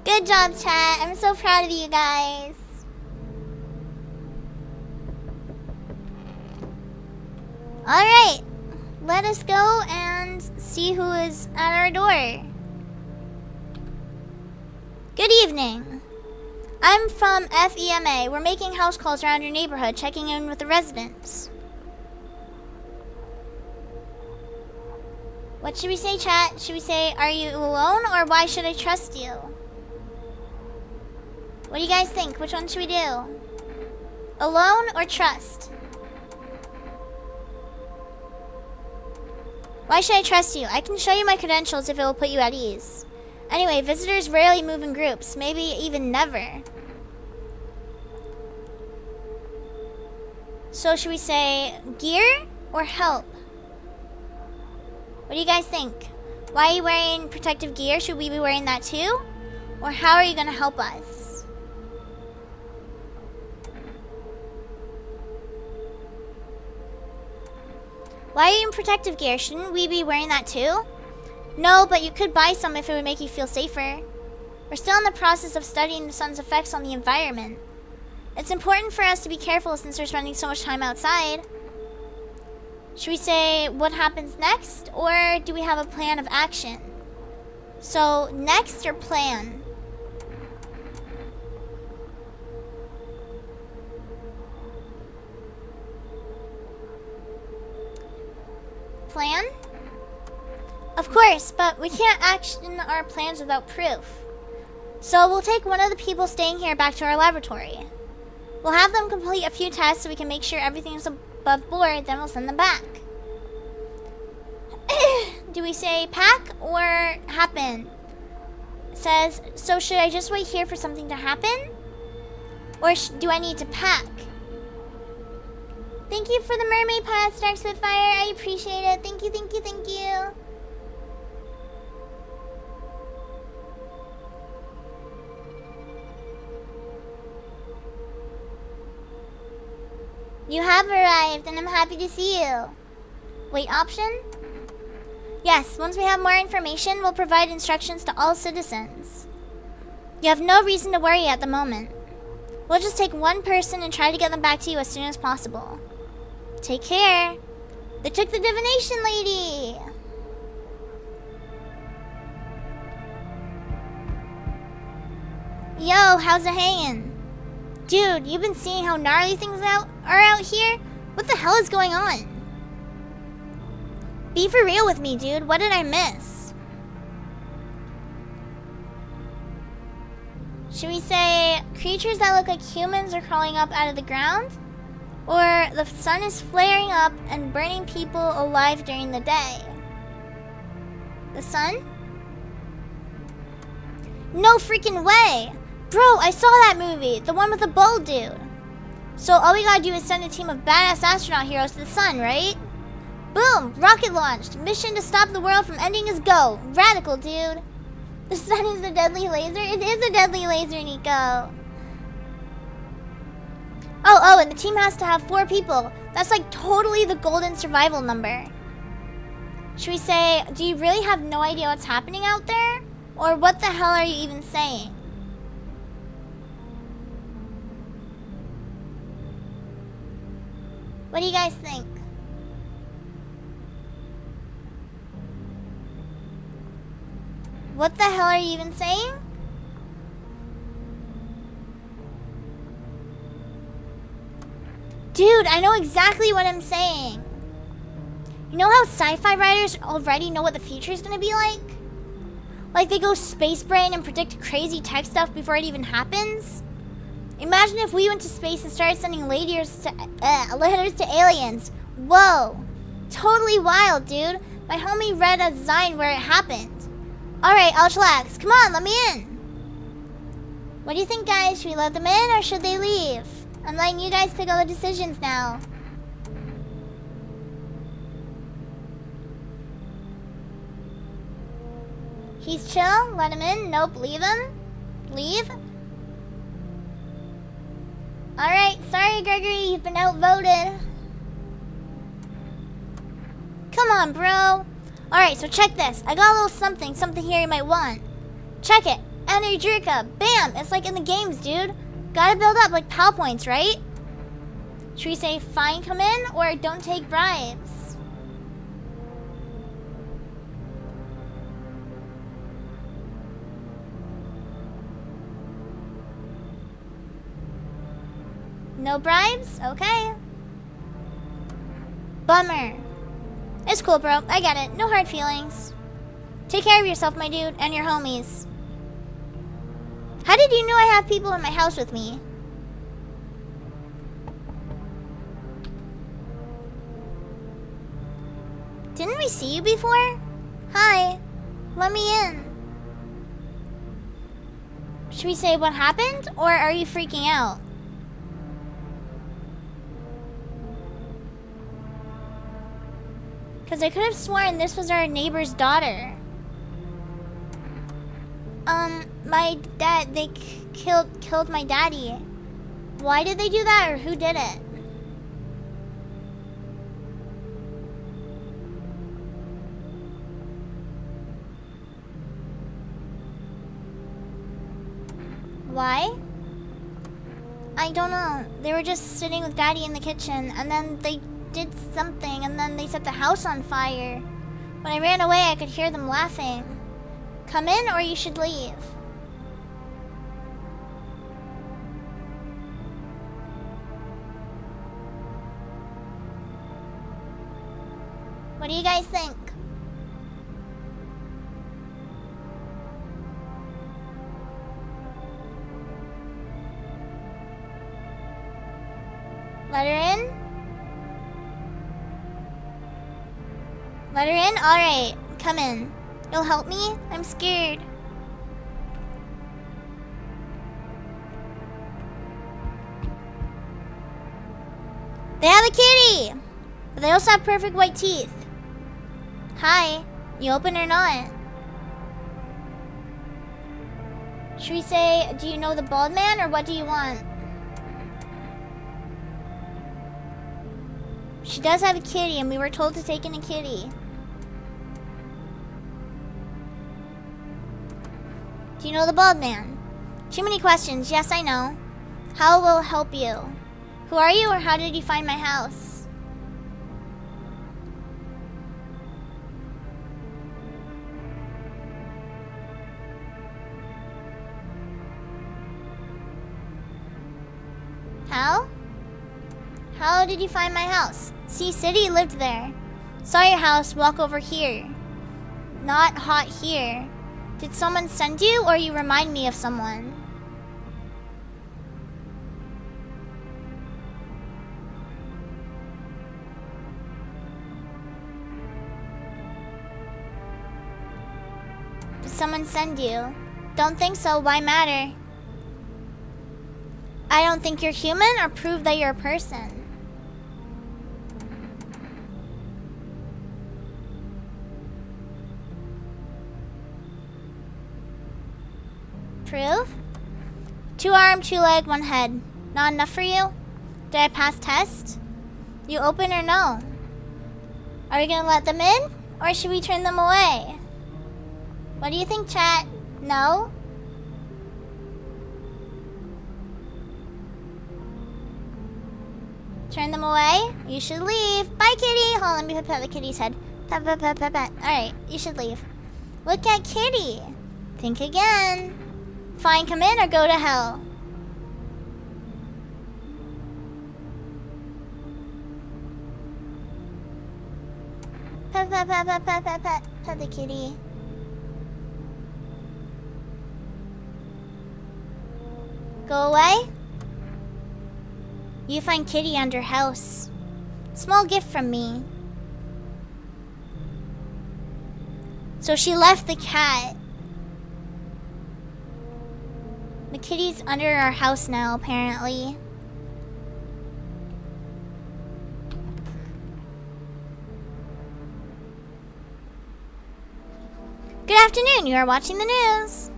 Good job, chat. I'm so proud of you guys. Alright. Let us go and see who is at our door. Good evening. I'm from FEMA. We're making house calls around your neighborhood, checking in with the residents. What should we say, chat? Should we say, are you alone, or why should I trust you? What do you guys think? Which one should we do? Alone or trust? Why should I trust you? I can show you my credentials if it will put you at ease. Anyway, visitors rarely move in groups, maybe even never. So should we say gear or help? What do you guys think? Why are you wearing protective gear? Should we be wearing that too? Or how are you going to help us? Why are you in protective gear? Shouldn't we be wearing that too? No, but you could buy some if it would make you feel safer. We're still in the process of studying the sun's effects on the environment. It's important for us to be careful since we're spending so much time outside. Should we say what happens next, or do we have a plan of action? So, next or plan? Plan? Of course, but we can't action our plans without proof. So we'll take one of the people staying here back to our laboratory. We'll have them complete a few tests so we can make sure everything is above board, then we'll send them back. Do we say pack or happen? It says, so should I just wait here for something to happen? Or do I need to pack? Thank you for the mermaid pod, Stark Spitfire. I appreciate it. Thank you, thank you, thank you. You have arrived, and I'm happy to see you. Wait, option? Yes, once we have more information, we'll provide instructions to all citizens. You have no reason to worry at the moment. We'll just take one person and try to get them back to you as soon as possible. Take care. They took the divination lady. Yo, how's it hanging? Dude, you've been seeing how gnarly things are out here? What the hell is going on? Be for real with me, dude. What did I miss? Should we say creatures that look like humans are crawling up out of the ground? Or the sun is flaring up and burning people alive during the day? The sun? No freaking way! Bro, I saw that movie. The one with the bald dude. So all we gotta do is send a team of badass astronaut heroes to the sun, right? Boom! Rocket launched. Mission to stop the world from ending is go. Radical, dude. The sun is a deadly laser? It is a deadly laser, Nico. Oh, and the team has to have 4 people. That's like totally the golden survival number. Should we say, do you really have no idea what's happening out there? Or what the hell are you even saying? What do you guys think? What the hell are you even saying? Dude, I know exactly what I'm saying. You know how sci-fi writers already know what the future is gonna be like? Like they go space brain and predict crazy tech stuff before it even happens? Imagine if we went to space and started sending letters to aliens. Whoa. Totally wild, dude. My homie read a design where it happened. Alright, I'll chillax. Come on, let me in. What do you think, guys? Should we let them in or should they leave? I'm letting you guys pick all the decisions now. He's chill. Let him in. Nope, leave him. Leave. Alright, sorry Gregory, you've been outvoted. Come on, bro. Alright, so check this. I got a little something here you might want. Check it. Energica. Bam! It's like in the games, dude. Gotta build up like PAL points, right? Should we say fine, come in, or don't take bribes? No bribes? Okay. Bummer. It's cool, bro. I get it. No hard feelings. Take care of yourself, my dude, and your homies. How did you know I have people in my house with me? Didn't we see you before? Hi. Let me in. Should we say what happened, or are you freaking out? Because I could have sworn this was our neighbor's daughter. My dad, they killed my daddy. Why did they do that, or who did it? Why? I don't know. They were just sitting with daddy in the kitchen, and then they did something, and then they set the house on fire. When I ran away, I could hear them laughing. Come in, or you should leave. What do you guys think? Let her in? Let her in? Alright, come in. You'll help me? I'm scared. They have a kitty! But they also have perfect white teeth. Hi. You open or not? Should we say, do you know the bald man, or what do you want? She does have a kitty, and we were told to take in a kitty. Do you know the bald man? Too many questions. Yes, I know. How will help you? Who are you, or how did you find my house? How? How did you find my house? Sea City lived there. Saw your house, walk over here. Not hot here. Did someone send you, or you remind me of someone? Did someone send you? Don't think so, why matter? I don't think you're human, or prove that you're a person. Proof? 2 arm, 2 leg, 1 head. Not enough for you? Did I pass test? You open or no? Are we gonna let them in, or should we turn them away? What do you think, chat? No? Turn them away? You should leave. Bye, kitty. Hold on, let me pet the kitty's head. Pet, pet, pet, pet, pet. Alright, you should leave. Look at kitty. Think again. Fine, come in or go to hell. Pet, pet, pet, pet, pet, pet, pet, pet the kitty. Go away? You find kitty under house. Small gift from me. So she left the cat. The kitty's under our house now, apparently. Good afternoon, you are watching the news.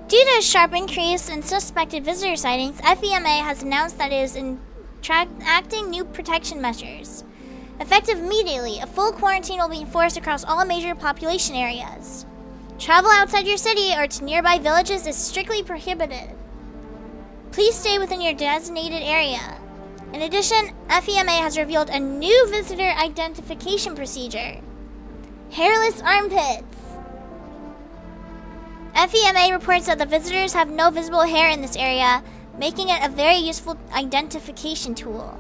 Due to a sharp increase in suspected visitor sightings, FEMA has announced that it is enacting new protection measures. Effective immediately, a full quarantine will be enforced across all major population areas. Travel outside your city or to nearby villages is strictly prohibited. Please stay within your designated area. In addition, FEMA has revealed a new visitor identification procedure. Hairless armpits. FEMA reports that the visitors have no visible hair in this area, making it a very useful identification tool.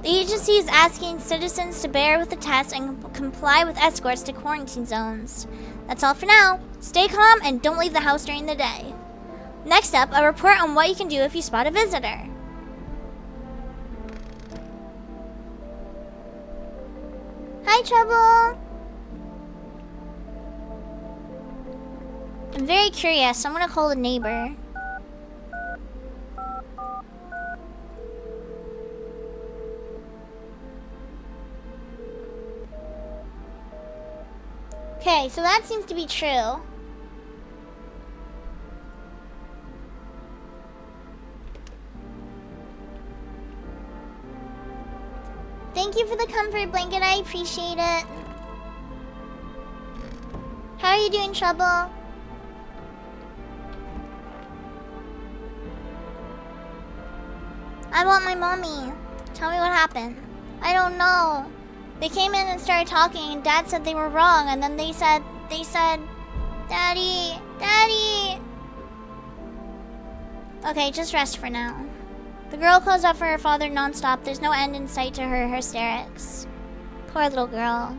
The agency is asking citizens to bear with the test and comply with escorts to quarantine zones. That's all for now. Stay calm and don't leave the house during the day. Next up, a report on what you can do if you spot a visitor. Hi, Trouble! I'm very curious. I'm gonna call the neighbor. Okay, so that seems to be true. Thank you for the comfort blanket. I appreciate it. How are you doing, Trouble? I want my mommy. Tell me what happened. I don't know. They came in and started talking and Dad said they were wrong and then they said, Daddy, Daddy. Okay, just rest for now. The girl calls out for her father nonstop. There's no end in sight to her hysterics. Poor little girl.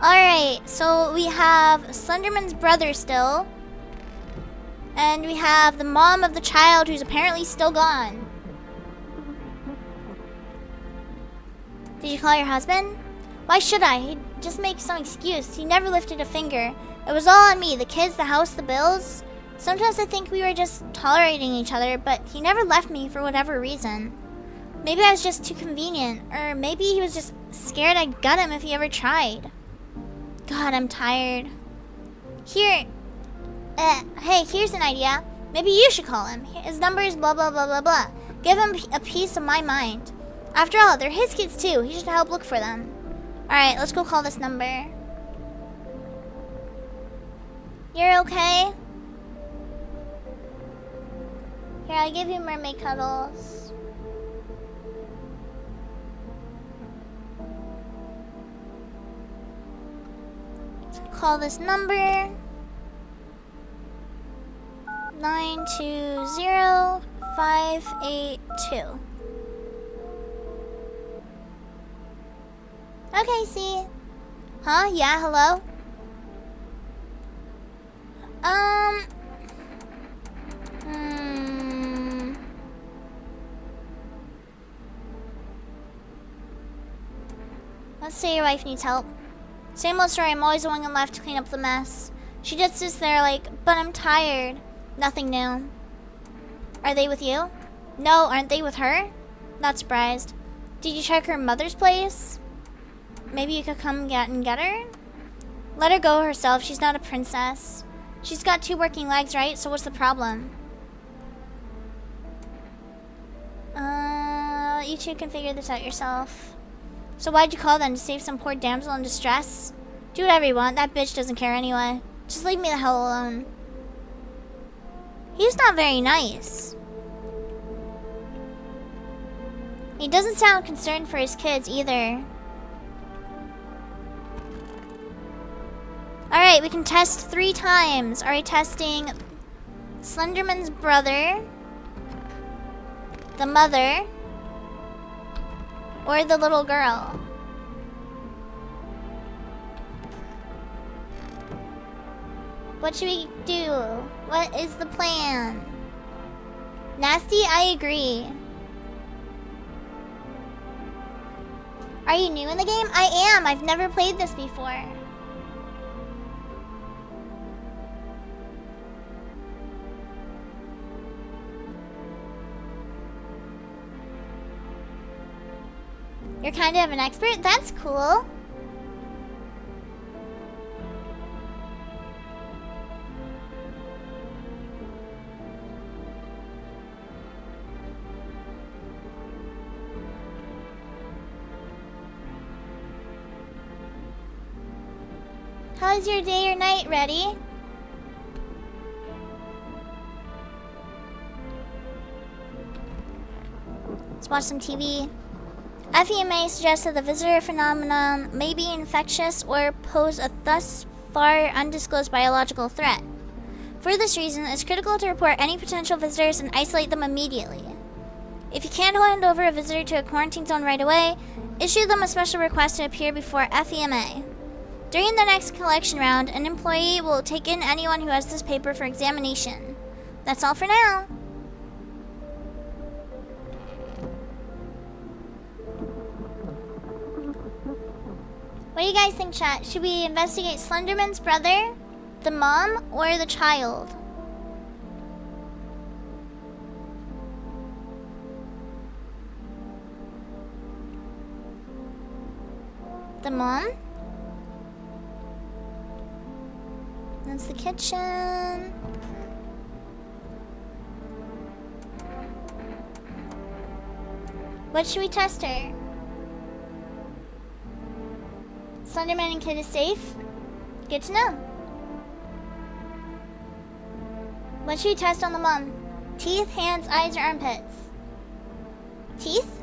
Alright, so we have Slenderman's brother still. And we have the mom of the child who's apparently still gone. Did you call your husband? Why should I? He'd just make some excuse. He never lifted a finger. It was all on me. The kids, the house, the bills. Sometimes I think we were just tolerating each other, but he never left me for whatever reason. Maybe I was just too convenient. Or maybe he was just scared I'd gut him if he ever tried. God, I'm tired. Hey, here's an idea. Maybe you should call him. His number is blah, blah, blah, blah, blah. Give him a piece of my mind. After all, they're his kids too. He should help look for them. Alright, let's go call this number. You're okay? Here, I'll give you mermaid cuddles. So call this number. 920582. Okay, see. Huh? Yeah, hello? Let's say your wife needs help. Same old story, I'm always the one left to clean up the mess. She just sits there like, but I'm tired. Nothing new. Are they with you? No, aren't they with her? Not surprised. Did you check her mother's place? Maybe you could come get her? Let her go herself, she's not a princess. She's got 2 working legs, right? So what's the problem? You two can figure this out yourself. So why'd you call then? To save some poor damsel in distress? Do whatever you want, that bitch doesn't care anyway. Just leave me the hell alone. He's not very nice. He doesn't sound concerned for his kids either. Alright, we can test 3 times. Are we testing Slenderman's brother, the mother, or the little girl? What should we do? What is the plan? Nasty, I agree. Are you new in the game? I am. I've never played this before. You're kind of an expert? That's cool. How's your day or night, Ready? Let's watch some TV. FEMA suggests that the visitor phenomenon may be infectious or pose a thus far undisclosed biological threat. For this reason, it's critical to report any potential visitors and isolate them immediately. If you can't hand over a visitor to a quarantine zone right away, issue them a special request to appear before FEMA. During the next collection round, an employee will take in anyone who has this paper for examination. That's all for now. What do you guys think, chat? Should we investigate Slenderman's brother, the mom, or the child? The mom? That's the kitchen. What should we test her? Slenderman and kid is safe? Good to know. What should we test on the mom? Teeth, hands, eyes, or armpits? Teeth?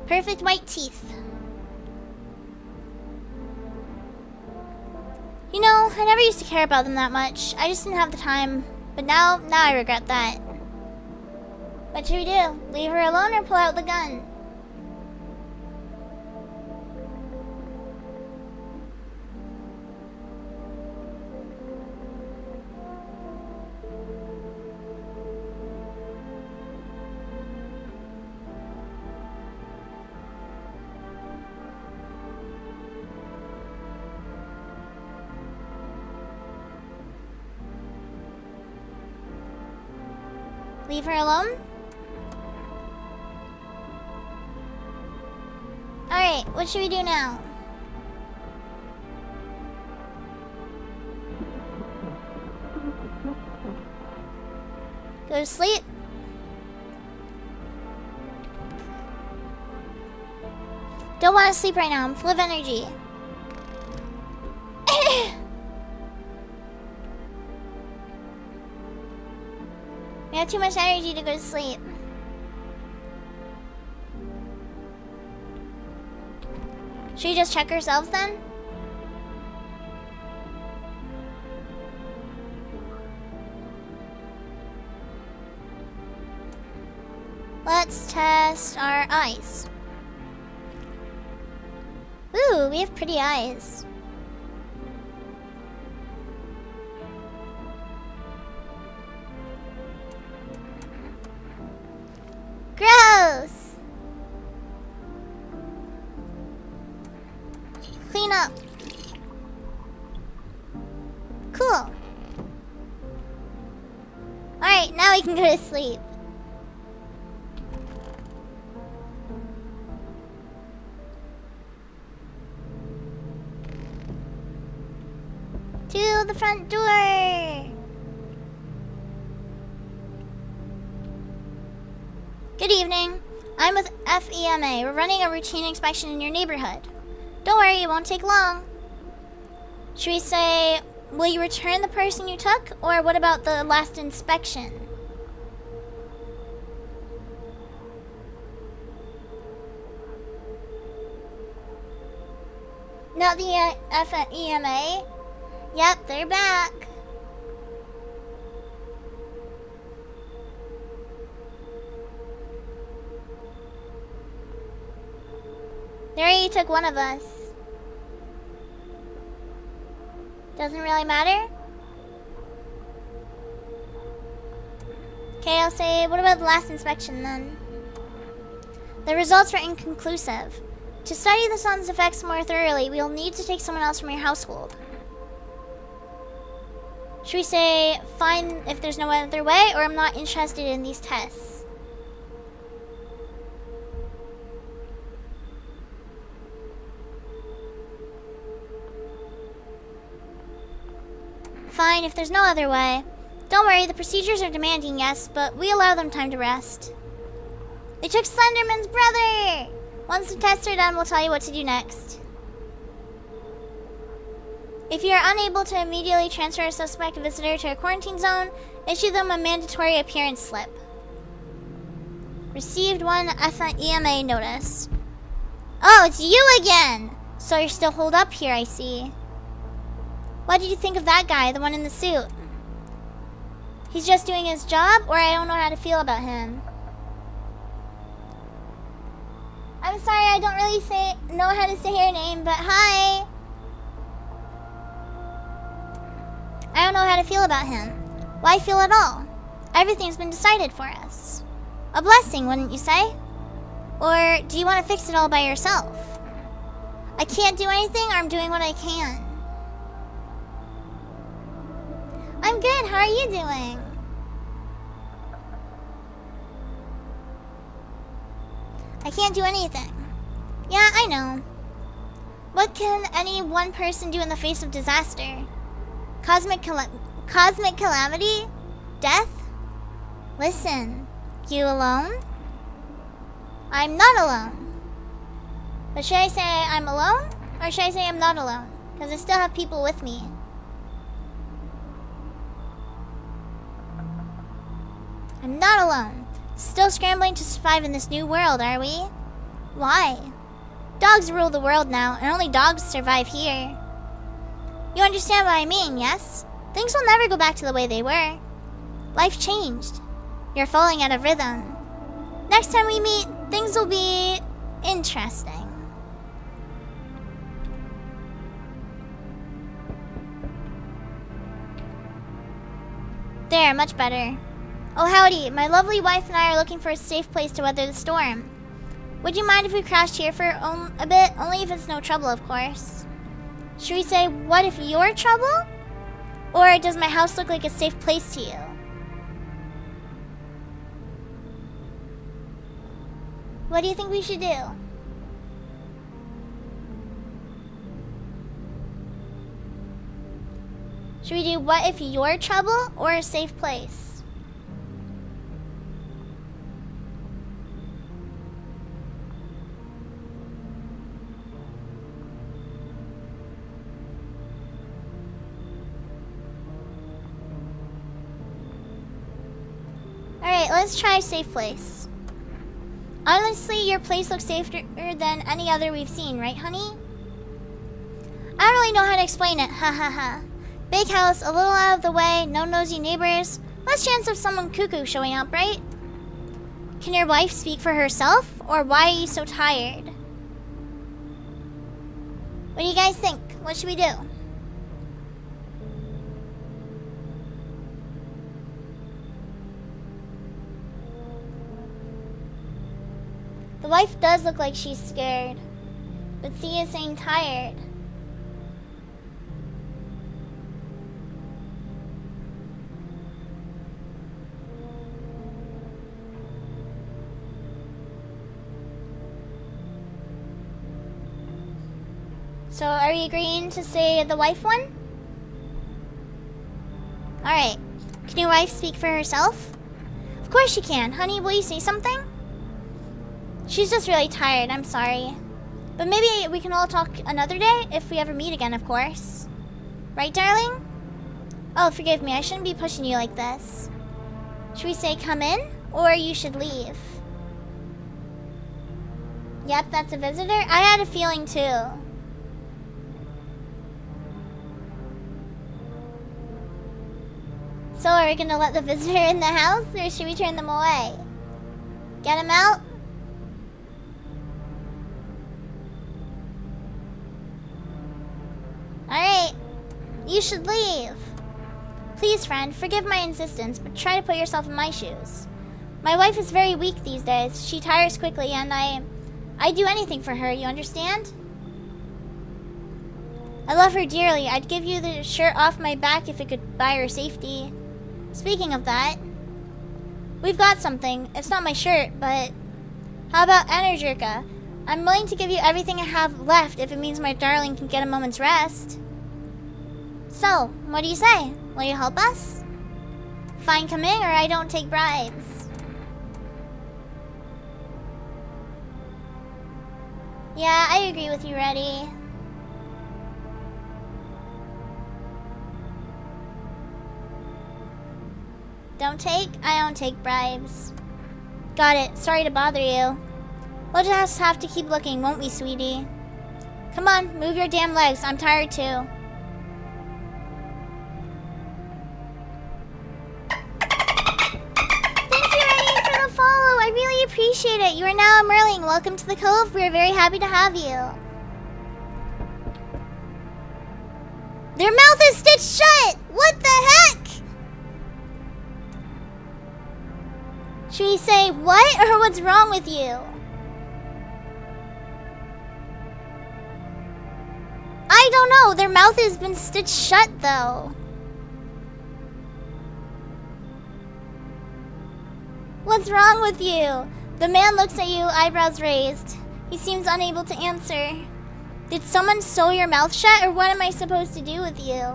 Perfect white teeth. You know, I never used to care about them that much. I just didn't have the time. But now I regret that. What should we do? Leave her alone or pull out the gun? Leave her alone? Alright, what should we do now? Go to sleep? Don't want to sleep right now. I'm full of energy. We have too much energy to go to sleep. Should we just check ourselves then? Let's test our eyes. Ooh, we have pretty eyes. Gross! Clean up. Cool. Alright, now we can go to sleep. To the front door. Good evening. I'm with FEMA. We're running a routine inspection in your neighborhood. Don't worry, it won't take long. Should we say, will you return the person you took? Or what about the last inspection? Not the EMA? Yep, they're back. They already took one of us. Doesn't really matter. Okay, I'll say, what about the last inspection then? The results were inconclusive. To study the sun's effects more thoroughly, we'll need to take someone else from your household. Should we say, fine if there's no other way, or I'm not interested in these tests? Fine if there's no other way. Don't worry, the procedures are demanding, yes, but we allow them time to rest. They took Slenderman's brother! Once the tests are done, we'll tell you what to do next. If you are unable to immediately transfer a suspect visitor to a quarantine zone, issue them a mandatory appearance slip. Received one EMA notice. Oh, it's you again! So you're still holed up here, I see. What did you think of that guy, the one in the suit? He's just doing his job, or I don't know how to feel about him? I'm sorry, I don't really know how to say your name, but hi! I don't know how to feel about him. Why feel at all? Everything's been decided for us. A blessing, wouldn't you say? Or do you want to fix it all by yourself? I can't do anything, or I'm doing what I can. I'm good, how are you doing? I can't do anything. Yeah, I know. What can any one person do in the face of disaster? Cosmic calamity? Death? Listen, you alone? I'm not alone. But should I say I'm alone? Or should I say I'm not alone? Because I still have people with me. I'm not alone. Still scrambling to survive in this new world, are we? Why? Dogs rule the world now, and only dogs survive here. You understand what I mean, yes? Things will never go back to the way they were. Life changed. You're falling out of rhythm. Next time we meet, things will be interesting. There, much better. Oh, howdy. My lovely wife and I are looking for a safe place to weather the storm. Would you mind if we crashed here for a bit? Only if it's no trouble, of course. Should we say, what if you're trouble? Or does my house look like a safe place to you? What do you think we should do? Should we do what if you're trouble or a safe place? Alright, let's try safe place. Honestly, your place looks safer than any other we've seen, right, honey? I don't really know how to explain it, ha ha ha. Big house, a little out of the way, no nosy neighbors. Less chance of someone cuckoo showing up, right? Can your wife speak for herself? Or why are you so tired? What do you guys think? What should we do? The wife does look like she's scared, but C is saying tired. So are we agreeing to say the wife one? Alright. Can your wife speak for herself? Of course she can. Honey, will you say something? She's just really tired, I'm sorry. But maybe we can all talk another day, if we ever meet again, of course. Right, darling? Oh, forgive me, I shouldn't be pushing you like this. Should we say come in, or you should leave? Yep, that's a visitor. I had a feeling too. So are we gonna let the visitor in the house, or should we turn them away? Get him out? Alright. You should leave. Please, friend, forgive my insistence, but try to put yourself in my shoes. My wife is very weak these days. She tires quickly, and I'd do anything for her, you understand? I love her dearly. I'd give you the shirt off my back if it could buy her safety. Speaking of that, we've got something. It's not my shirt, but how about Energica? I'm willing to give you everything I have left if it means my darling can get a moment's rest. So, what do you say? Will you help us? Fine coming, or I don't take bribes. Yeah, I agree with you, Reddy. I don't take bribes. Got it. Sorry to bother you. We'll just have to keep looking, won't we, sweetie? Come on, move your damn legs. I'm tired too. Thank you, Reddy, for the follow. I really appreciate it. You are now a Merling. Welcome to the Cove. We are very happy to have you. Their mouth is stitched shut! What the heck? Should we say what, or what's wrong with you? I don't know. Their mouth has been stitched shut, though. What's wrong with you? The man looks at you, eyebrows raised. He seems unable to answer. Did someone sew your mouth shut, or what am I supposed to do with you?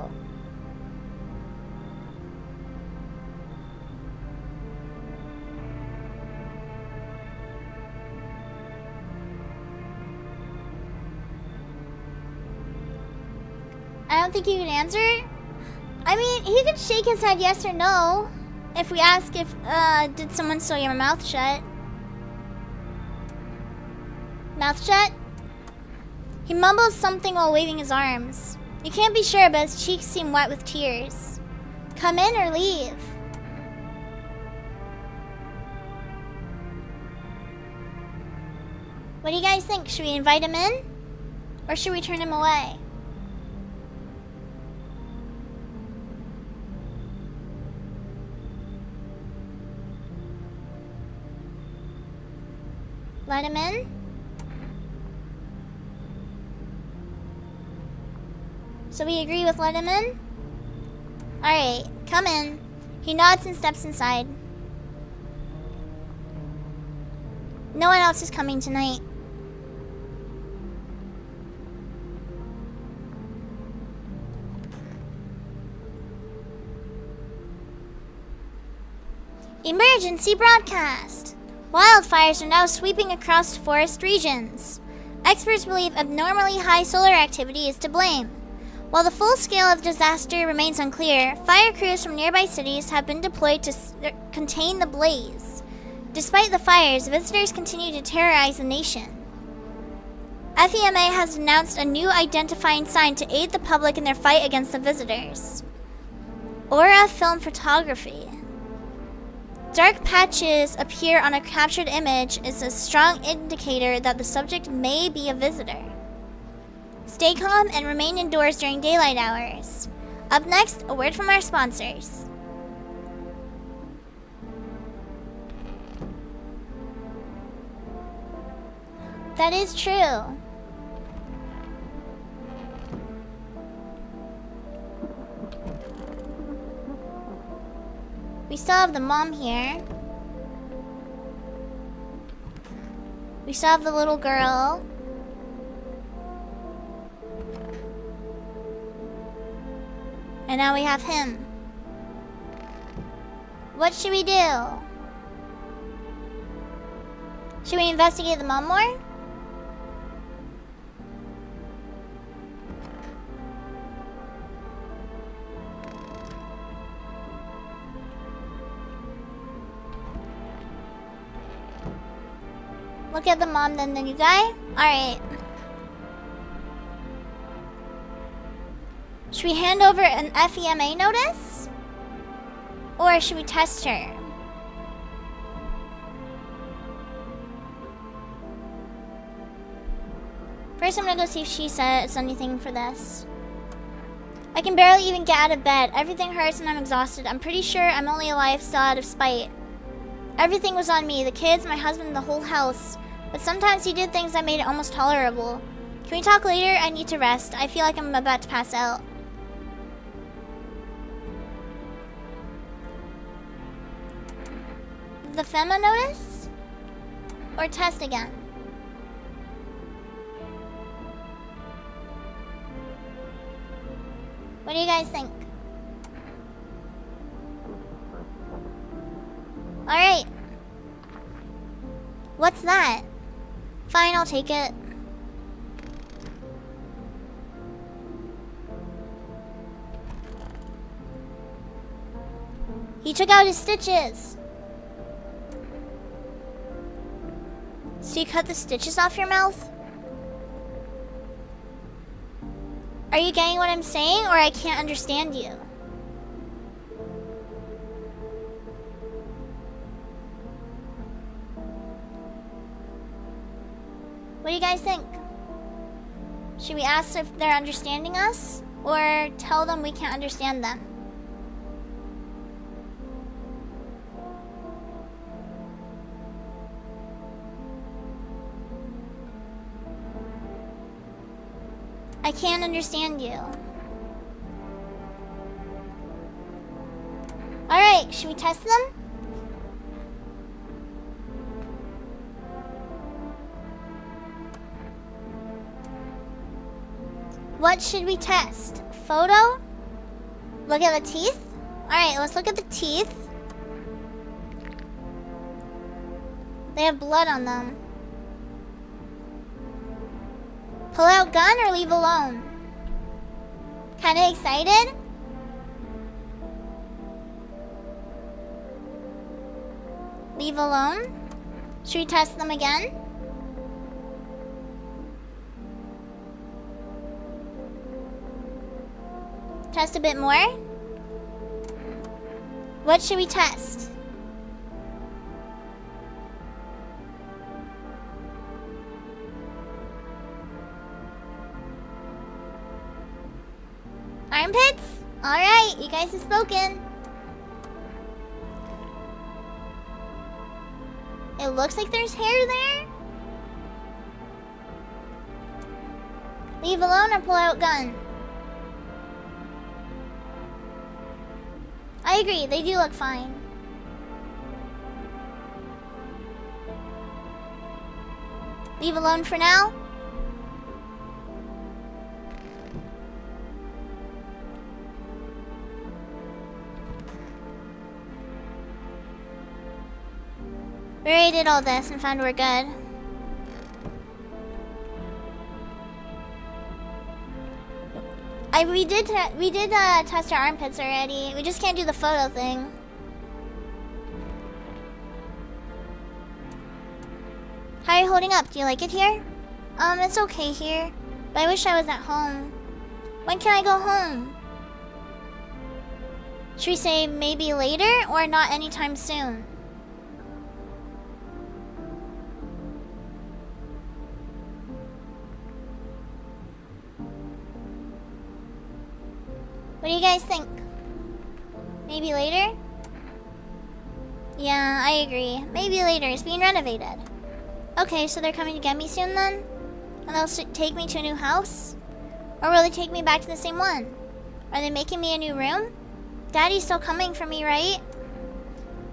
I don't think he could answer. I mean, he could shake his head yes or no if we ask if, did someone sew your mouth shut? Mouth shut? He mumbles something while waving his arms. You can't be sure, but his cheeks seem wet with tears. Come in or leave? What do you guys think? Should we invite him in? Or should we turn him away? Let him in? So we agree with let him in? Alright, come in. He nods and steps inside. No one else is coming tonight. Emergency broadcast! Wildfires are now sweeping across forest regions. Experts believe abnormally high solar activity is to blame. While the full scale of disaster remains unclear, fire crews from nearby cities have been deployed to contain the blaze. Despite the fires, visitors continue to terrorize the nation. FEMA has announced a new identifying sign to aid the public in their fight against the visitors. Aura Film Photography. Dark patches appear on a captured image is a strong indicator that the subject may be a visitor. Stay calm and remain indoors during daylight hours. Up next, a word from our sponsors. That is true. We still have the mom here. We still have the little girl. And now we have him. What should we do? Should we investigate the mom more? Look at the mom, then the new guy? Alright. Should we hand over an FEMA notice? Or should we test her? First, I'm gonna go see if she says anything for this. I can barely even get out of bed. Everything hurts and I'm exhausted. I'm pretty sure I'm only alive still out of spite. Everything was on me, the kids, my husband, the whole house. But sometimes he did things that made it almost tolerable. Can we talk later? I need to rest. I feel like I'm about to pass out. The FEMA notice? Or test again? What do you guys think? Alright. What's that? Fine, I'll take it. He took out his stitches. So you cut the stitches off your mouth? Are you getting what I'm saying, or I can't understand you? What do you guys think? Should we ask if they're understanding us, or tell them we can't understand them? I can't understand you. Alright, should we test them? What should we test? Photo? Look at the teeth? Alright, let's look at the teeth. They have blood on them. Pull out gun or leave alone? Kinda excited? Leave alone? Should we test them again? Test a bit more? What should we test? Armpits? Alright, you guys have spoken. It looks like there's hair there. Leave alone or pull out gun? I agree, they do look fine. Leave alone for now? We already did all this and found we're good. We did test our armpits already. We just can't do the photo thing. How are you holding up? Do you like it here? It's okay here, but I wish I was at home. When can I go home? Should we say maybe later or not anytime soon? What do you guys think? Maybe later? Yeah, I agree. Maybe later. It's being renovated. Okay, so they're coming to get me soon then? And they'll take me to a new house? Or will they take me back to the same one? Are they making me a new room? Daddy's still coming for me, right?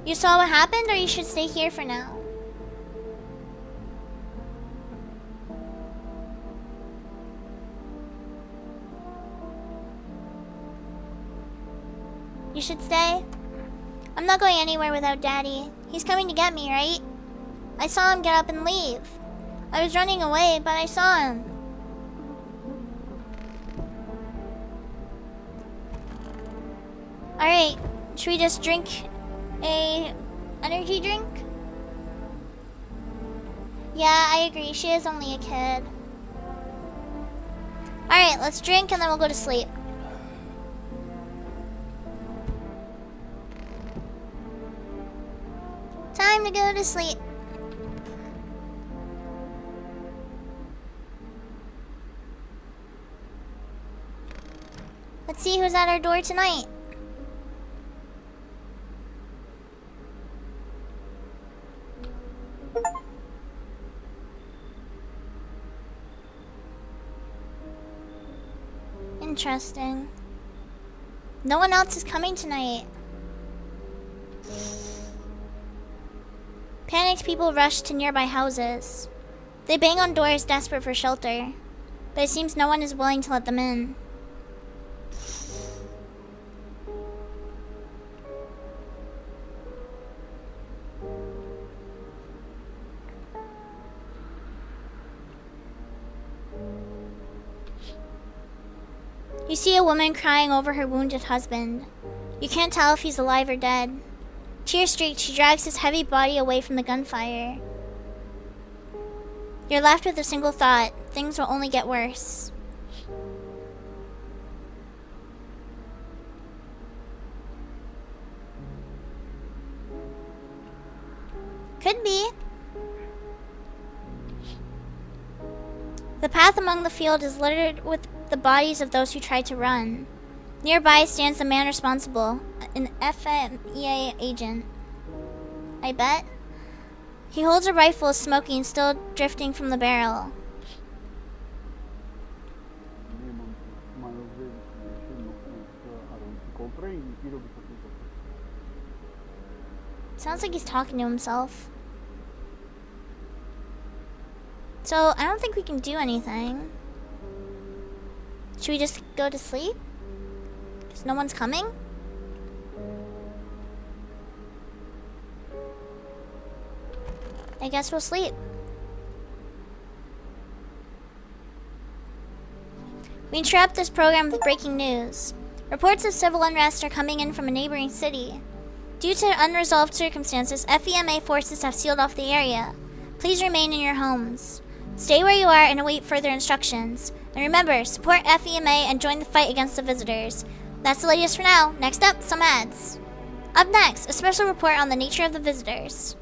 You saw what happened, or you should stay here for now? You should stay. I'm not going anywhere without Daddy. He's coming to get me, right? I saw him get up and leave. I was running away, but I saw him. Alright, should we just drink a energy drink? Yeah, I agree. She is only a kid. Alright, let's drink and then we'll go to sleep. time to go to sleep. Let's see who's at our door tonight. Interesting. No one else is coming tonight. Panicked people rush to nearby houses. They bang on doors desperate for shelter, but it seems no one is willing to let them in. You see a woman crying over her wounded husband. You can't tell if he's alive or dead. Tear-streaked, she drags his heavy body away from the gunfire. You're left with a single thought: things will only get worse. Could be. The path among the field is littered with the bodies of those who tried to run. Nearby stands the man responsible, an FMEA agent. I bet. He holds a rifle, smoking, still drifting from the barrel. Sounds like he's talking to himself. So, I don't think we can do anything. Should we just go to sleep? Because no one's coming? I guess we'll sleep. We interrupt this program with breaking news. Reports of civil unrest are coming in from a neighboring city. Due to unresolved circumstances, FEMA forces have sealed off the area. Please remain in your homes. Stay where you are and await further instructions. And remember, support FEMA and join the fight against the visitors. That's the latest for now. Next up, some ads. Up next, a special report on the nature of the visitors.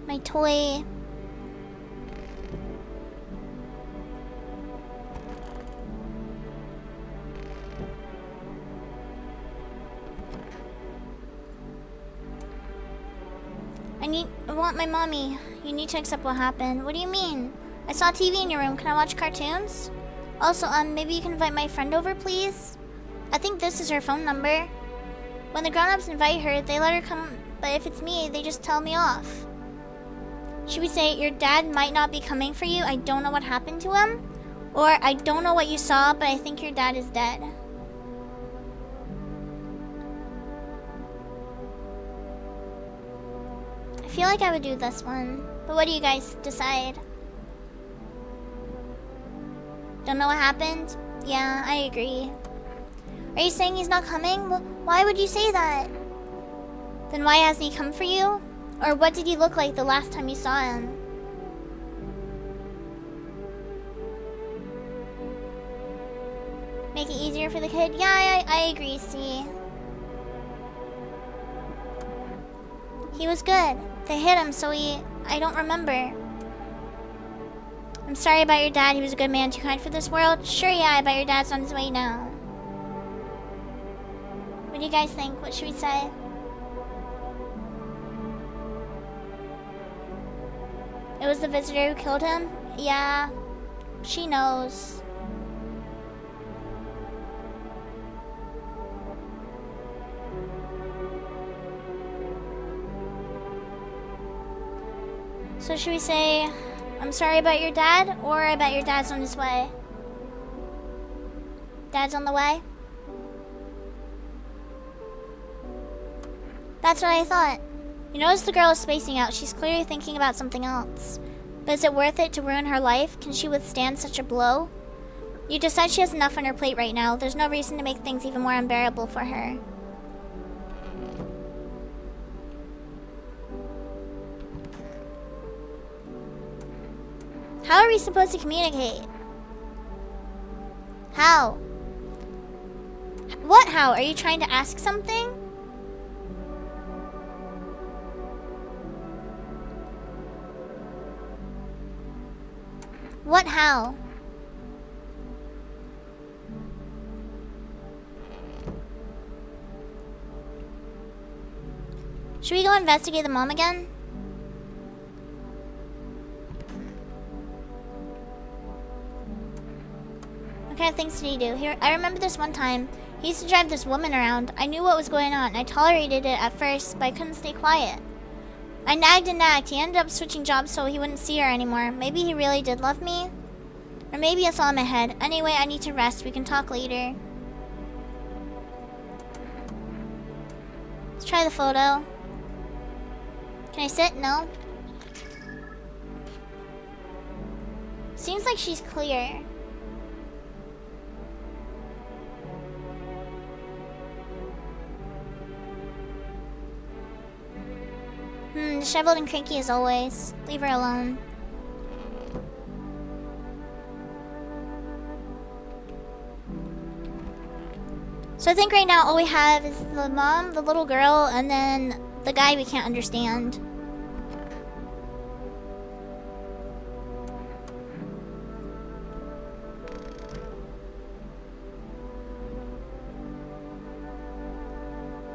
My toy. I want my mommy. You need to accept what happened. What do you mean? I saw TV in your room. Can I watch cartoons? Also, maybe you can invite my friend over, please? I think this is her phone number. When the grown-ups invite her, they let her come, but if it's me, they just tell me off. Should we say, your dad might not be coming for you, I don't know what happened to him? Or, I don't know what you saw, but I think your dad is dead. I feel like I would do this one, but what do you guys decide? Don't know what happened? Yeah, I agree. Are you saying he's not coming? Well, why would you say that? Then why hasn't he come for you? Or what did he look like the last time you saw him? Make it easier for the kid? Yeah, I agree, see. He was good. They hit him, so I don't remember. I'm sorry about your dad. He was a good man, too kind for this world. Sure, yeah, I bet your dad's on his way now. What do you guys think? What should we say? It was the visitor who killed him? Yeah, she knows. So should we say, I'm sorry about your dad, or I bet your dad's on his way? Dad's on the way? That's what I thought. You notice the girl is spacing out. She's clearly thinking about something else. But is it worth it to ruin her life? Can she withstand such a blow? You decide she has enough on her plate right now. There's no reason to make things even more unbearable for her. How are we supposed to communicate? How? What, how? Are you trying to ask something? What, how? Should we go investigate the mom again? What kind of things did he do? Here, I remember this one time. He used to drive this woman around. I knew what was going on. I tolerated it at first, but I couldn't stay quiet. I nagged and nagged. He ended up switching jobs so he wouldn't see her anymore. Maybe he really did love me. Or maybe it's all in my head. Anyway, I need to rest. We can talk later. Let's try the photo. Can I sit? No. Seems like she's clear. Disheveled and cranky as always. Leave her alone. So I think right now all we have is the mom, the little girl, and then the guy we can't understand.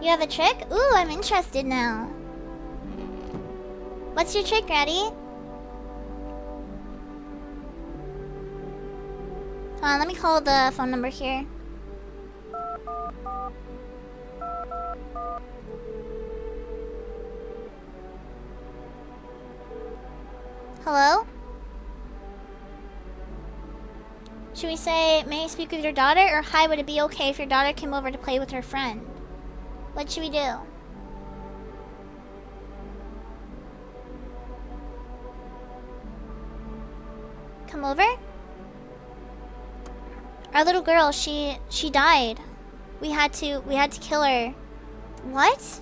You have a trick? Ooh, I'm interested now. What's your trick, Ratty? Hold on, let me call the phone number here. Hello? Should we say, may I speak with your daughter? Or hi, would it be okay if your daughter came over to play with her friend? What should we do? Come over? Our little girl, she died. We had to kill her. What?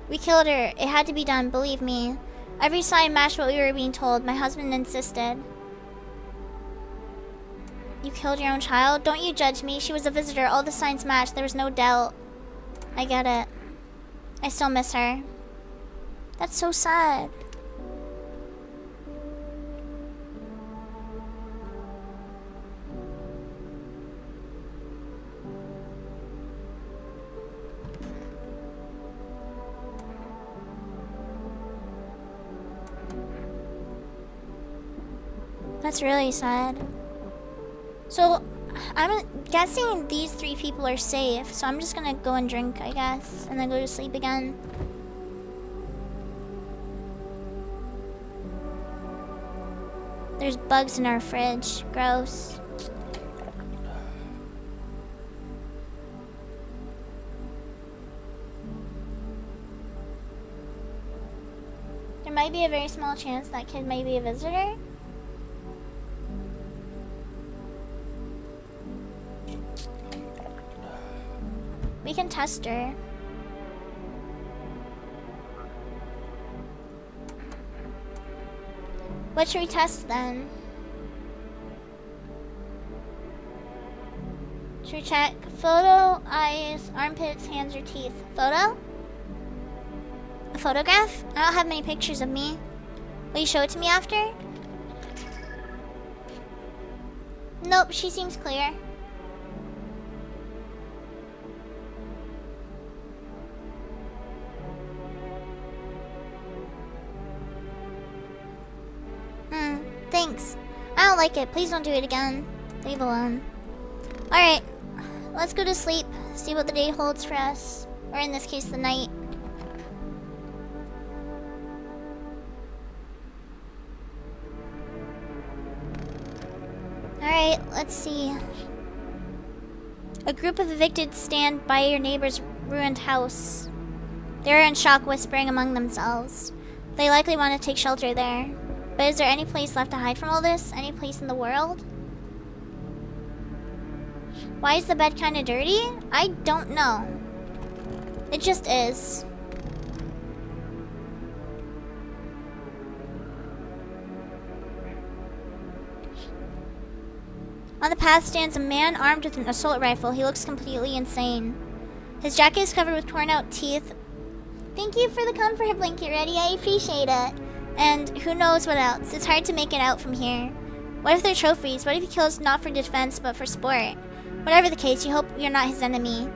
We killed her. It had to be done, believe me. Every sign matched what we were being told. My husband insisted. You killed your own child? Don't you judge me. She was a visitor. All the signs matched. There was no doubt. I get it. I still miss her. That's so sad. That's really sad. So, I'm guessing these three people are safe, so I'm just gonna go and drink, I guess, and then go to sleep again. There's bugs in our fridge. Gross. There might be a very small chance that kid might be a visitor. We can test her. What should we test then? Should we check photo, eyes, armpits, hands, or teeth? Photo? A photograph? I don't have many pictures of me. Will you show it to me after? Nope, she seems clear. Thanks. I don't like it. Please don't do it again. Leave alone. Alright. Let's go to sleep. See what the day holds for us. Or in this case, the night. Alright, let's see. A group of evicted stand by your neighbor's ruined house. They are in shock, whispering among themselves. They likely want to take shelter there. But is there any place left to hide from all this? Any place in the world? Why is the bed kind of dirty? I don't know. It just is. On the path stands a man armed with an assault rifle. He looks completely insane. His jacket is covered with torn out teeth. Thank you for the comfort blanket, Reddy. I appreciate it. And who knows what else. It's hard to make it out from here. What if they're trophies? What if he kills not for defense but for sport? Whatever the case, you hope you're not his enemy.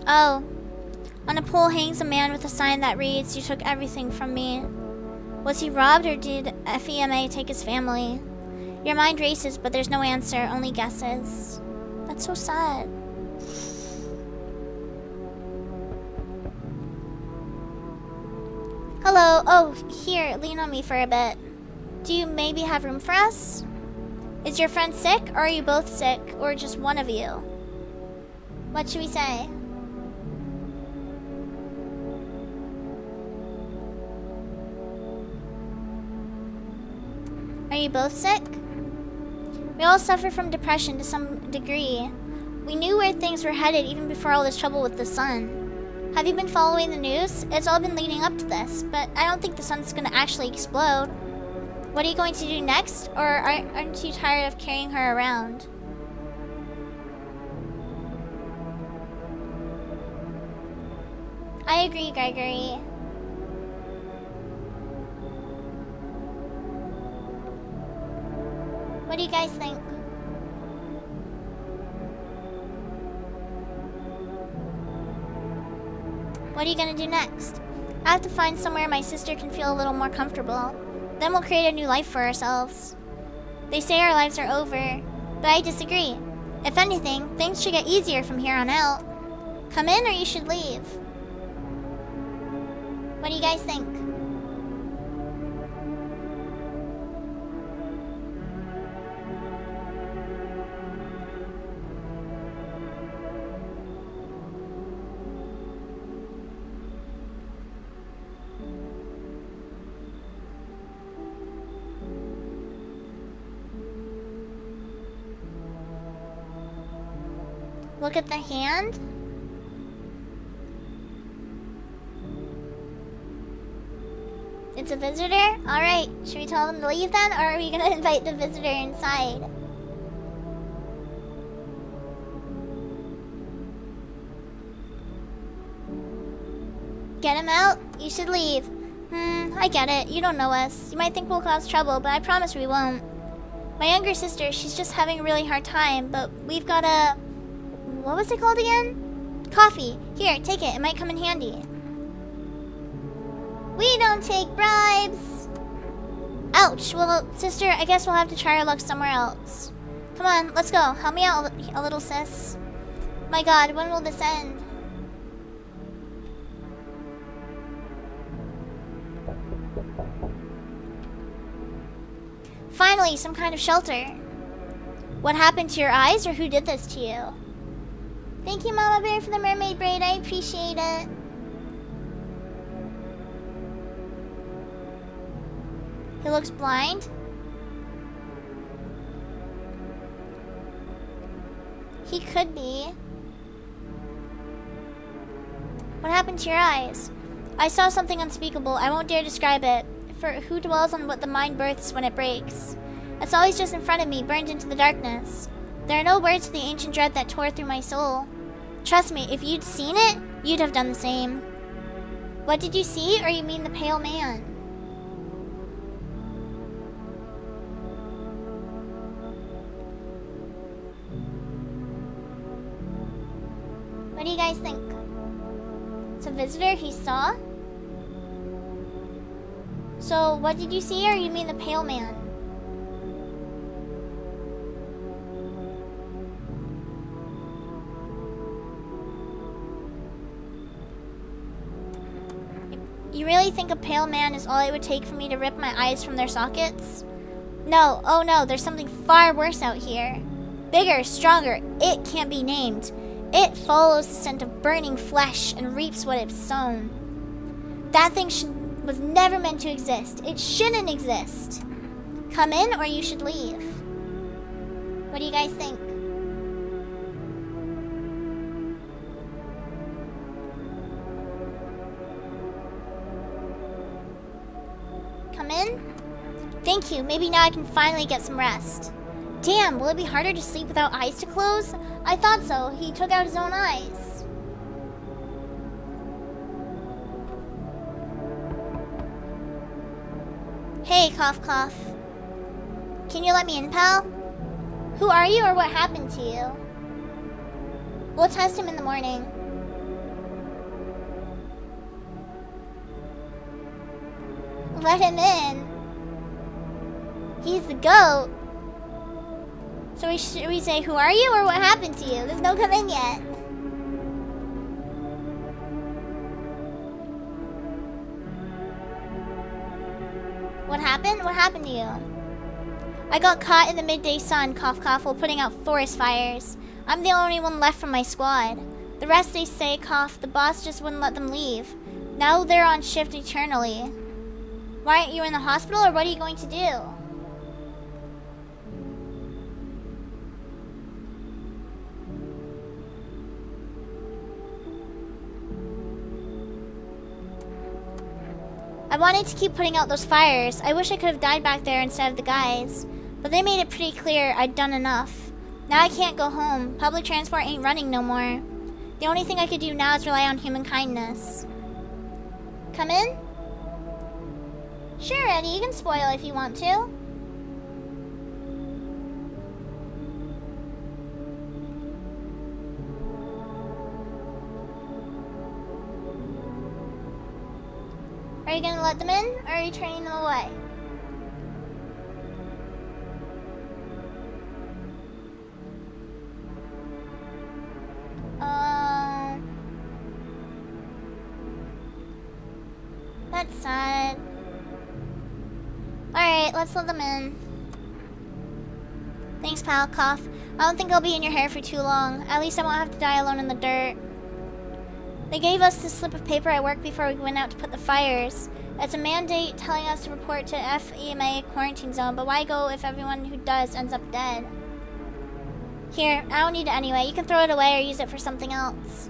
Oh. On a pole hangs a man with a sign that reads, "You took everything from me." Was he robbed or did FEMA take his family? Your mind races, but there's no answer, only guesses. That's so sad. Hello. Oh, here, lean on me for a bit. Do you maybe have room for us? Is your friend sick, or are you both sick, or just one of you? What should we say? Are you both sick? We all suffer from depression to some degree. We knew where things were headed even before all this trouble with the sun. Have you been following the news? It's all been leading up to this, but I don't think the sun's gonna actually explode. What are you going to do next? Or aren't you tired of carrying her around? I agree, Gregory. What do you guys think? What are you gonna do next? I have to find somewhere my sister can feel a little more comfortable. Then we'll create a new life for ourselves. They say our lives are over, but I disagree. If anything, things should get easier from here on out. Come in or you should leave. What do you guys think? Look at the hand. It's a visitor? Alright, should we tell them to leave then, or are we gonna invite the visitor inside? Get him out? You should leave. I get it. You don't know us. You might think we'll cause trouble, but I promise we won't. My younger sister, she's just having a really hard time, but we've got a... What was it called again? Coffee. Here, take it. It might come in handy. We don't take bribes. Ouch. Well, sister, I guess we'll have to try our luck somewhere else. Come on, let's go. Help me out a little, sis. My God, when will this end? Finally, some kind of shelter. What happened to your eyes, or who did this to you? Thank you, Mama Bear, for the mermaid braid. I appreciate it. He looks blind. He could be. What happened to your eyes? I saw something unspeakable. I won't dare describe it. For who dwells on what the mind births when it breaks? It's always just in front of me, burned into the darkness. There are no words to the ancient dread that tore through my soul. Trust me, if you'd seen it, you'd have done the same. What did you see, or you mean the pale man? What do you guys think? It's a visitor he saw? So, what did you see, or you mean the pale man? You really think a pale man is all it would take for me to rip my eyes from their sockets? No, oh no, there's something far worse out here. Bigger, stronger, it can't be named. It follows the scent of burning flesh and reaps what it's sown. That thing was never meant to exist. It shouldn't exist. Come in or you should leave. What do you guys think? come in? Thank you. Maybe now I can finally get some rest. Damn, will it be harder to sleep without eyes to close? I thought so. He took out his own eyes. Hey, cough cough. Can you let me in, pal? Who are you or what happened to you? We'll test him in the morning. Let him in. He's the goat. So should we say, who are you or what happened to you? There's no come in yet. What happened? What happened to you? I got caught in the midday sun, cough cough, while putting out forest fires. I'm the only one left from my squad. The rest, they say, cough, the boss just wouldn't let them leave. Now they're on shift eternally. Why aren't you in the hospital, or what are you going to do? I wanted to keep putting out those fires. I wish I could have died back there instead of the guys. But they made it pretty clear I'd done enough. Now I can't go home. Public transport ain't running no more. The only thing I could do now is rely on human kindness. Come in? Sure, Eddie, you can spoil if you want to. Are you gonna let them in, or are you turning them away? That's sad. Alright, let's let them in. Thanks, pal. Cough. I don't think I'll be in your hair for too long. At least I won't have to die alone in the dirt. They gave us this slip of paper at work before we went out to put the fires. It's a mandate telling us to report to FEMA quarantine zone, but why go if everyone who does ends up dead? Here, I don't need it anyway. You can throw it away or use it for something else.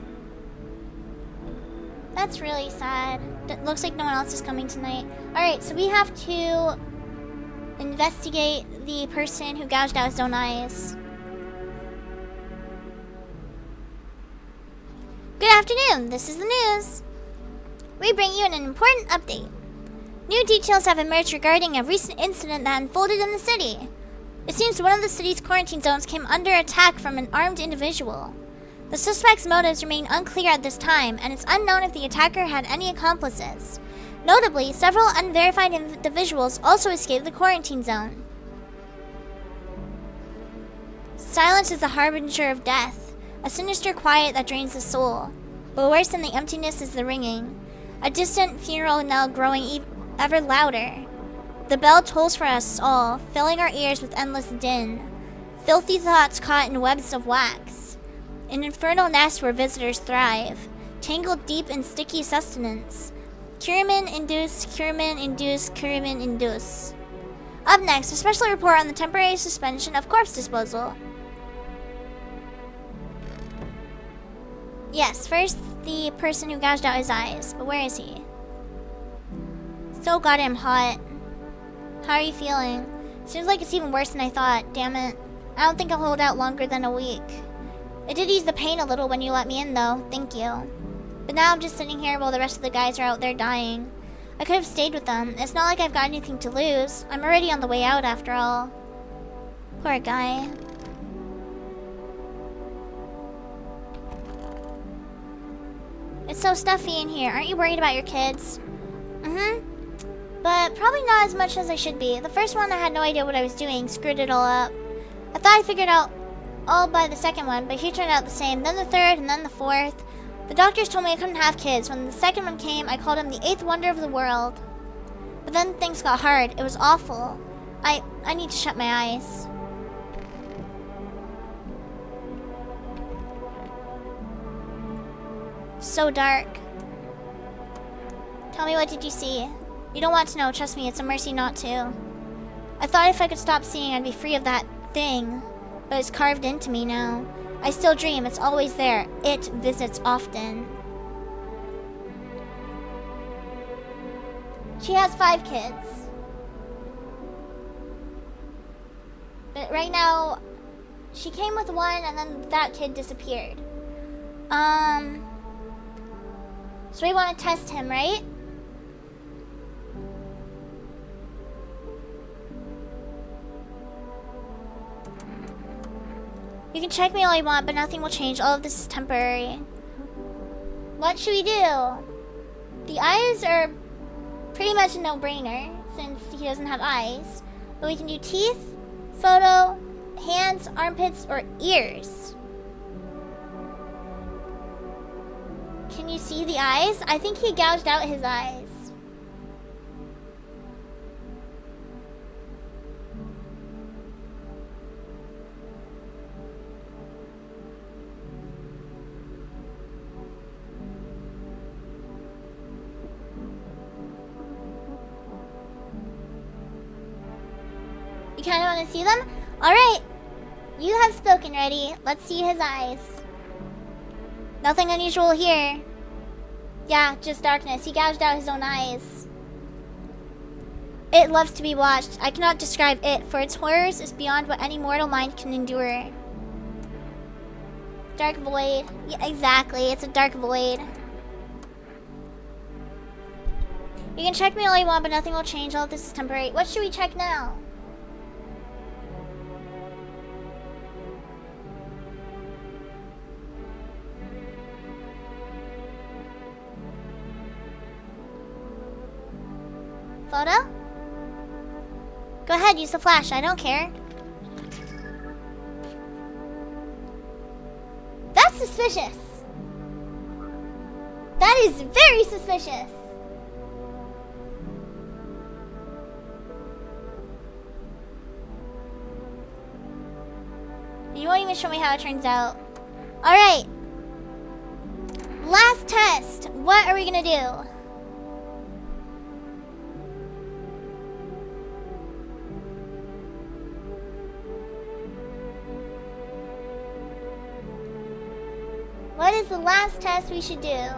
That's really sad. It looks like no one else is coming tonight. Alright, so we have to investigate the person who gouged out his own eyes. Good afternoon, this is the news. We bring you an important update. New details have emerged regarding a recent incident that unfolded in the city. It seems one of the city's quarantine zones came under attack from an armed individual. The suspect's motives remain unclear at this time, and it's unknown if the attacker had any accomplices. Notably, several unverified individuals also escaped the quarantine zone. Silence is the harbinger of death, a sinister quiet that drains the soul. But worse than the emptiness is the ringing, a distant funeral knell growing ever louder. The bell tolls for us all, filling our ears with endless din. Filthy thoughts caught in webs of wax. An infernal nest where visitors thrive, tangled deep in sticky sustenance. Curamin induce, curamin induce, curamin induce. Up next, a special report on the temporary suspension of corpse disposal. Yes, first the person who gouged out his eyes, but where is he? So goddamn hot. How are you feeling? Seems like it's even worse than I thought, damn it. I don't think I'll hold out longer than a week. It did ease the pain a little when you let me in though, thank you. But now I'm just sitting here while the rest of the guys are out there dying. I could have stayed with them. It's not like I've got anything to lose. I'm already on the way out after all. Poor guy. It's so stuffy in here. Aren't you worried about your kids? But probably not as much as I should be. The first one I had no idea what I was doing, screwed it all up. I thought I figured out all by the second one, but he turned out the same. Then the third, and then the fourth. The doctors told me I couldn't have kids. When the second one came, I called him the 8th wonder of the world. But then things got hard. It was awful. I need to shut my eyes. So dark. Tell me, what did you see? You don't want to know, trust me, it's a mercy not to. I thought if I could stop seeing, I'd be free of that thing. But it's carved into me now. I still dream, it's always there. It visits often. She has 5 kids. But right now, she came with one and then that kid disappeared. So we want to test him, right? You can check me all you want, but nothing will change. All of this is temporary. What should we do? The eyes are pretty much a no-brainer, since he doesn't have eyes. But we can do teeth, photo, hands, armpits, or ears. Can you see the eyes? I think he gouged out his eyes. You kind of want to see them? Alright. You have spoken, ready. Let's see his eyes. Nothing unusual here. Yeah, just darkness. He gouged out his own eyes. It loves to be watched. I cannot describe it, for its horrors is beyond what any mortal mind can endure. Dark void. Yeah, exactly. It's a dark void. You can check me all you want, but nothing will change. All of this is temporary. What should we check now? Photo? Go ahead, use the flash. I don't care. That's suspicious. That is very suspicious. You won't even show me how it turns out. Alright. Last test. What are we gonna do? What is the last test we should do?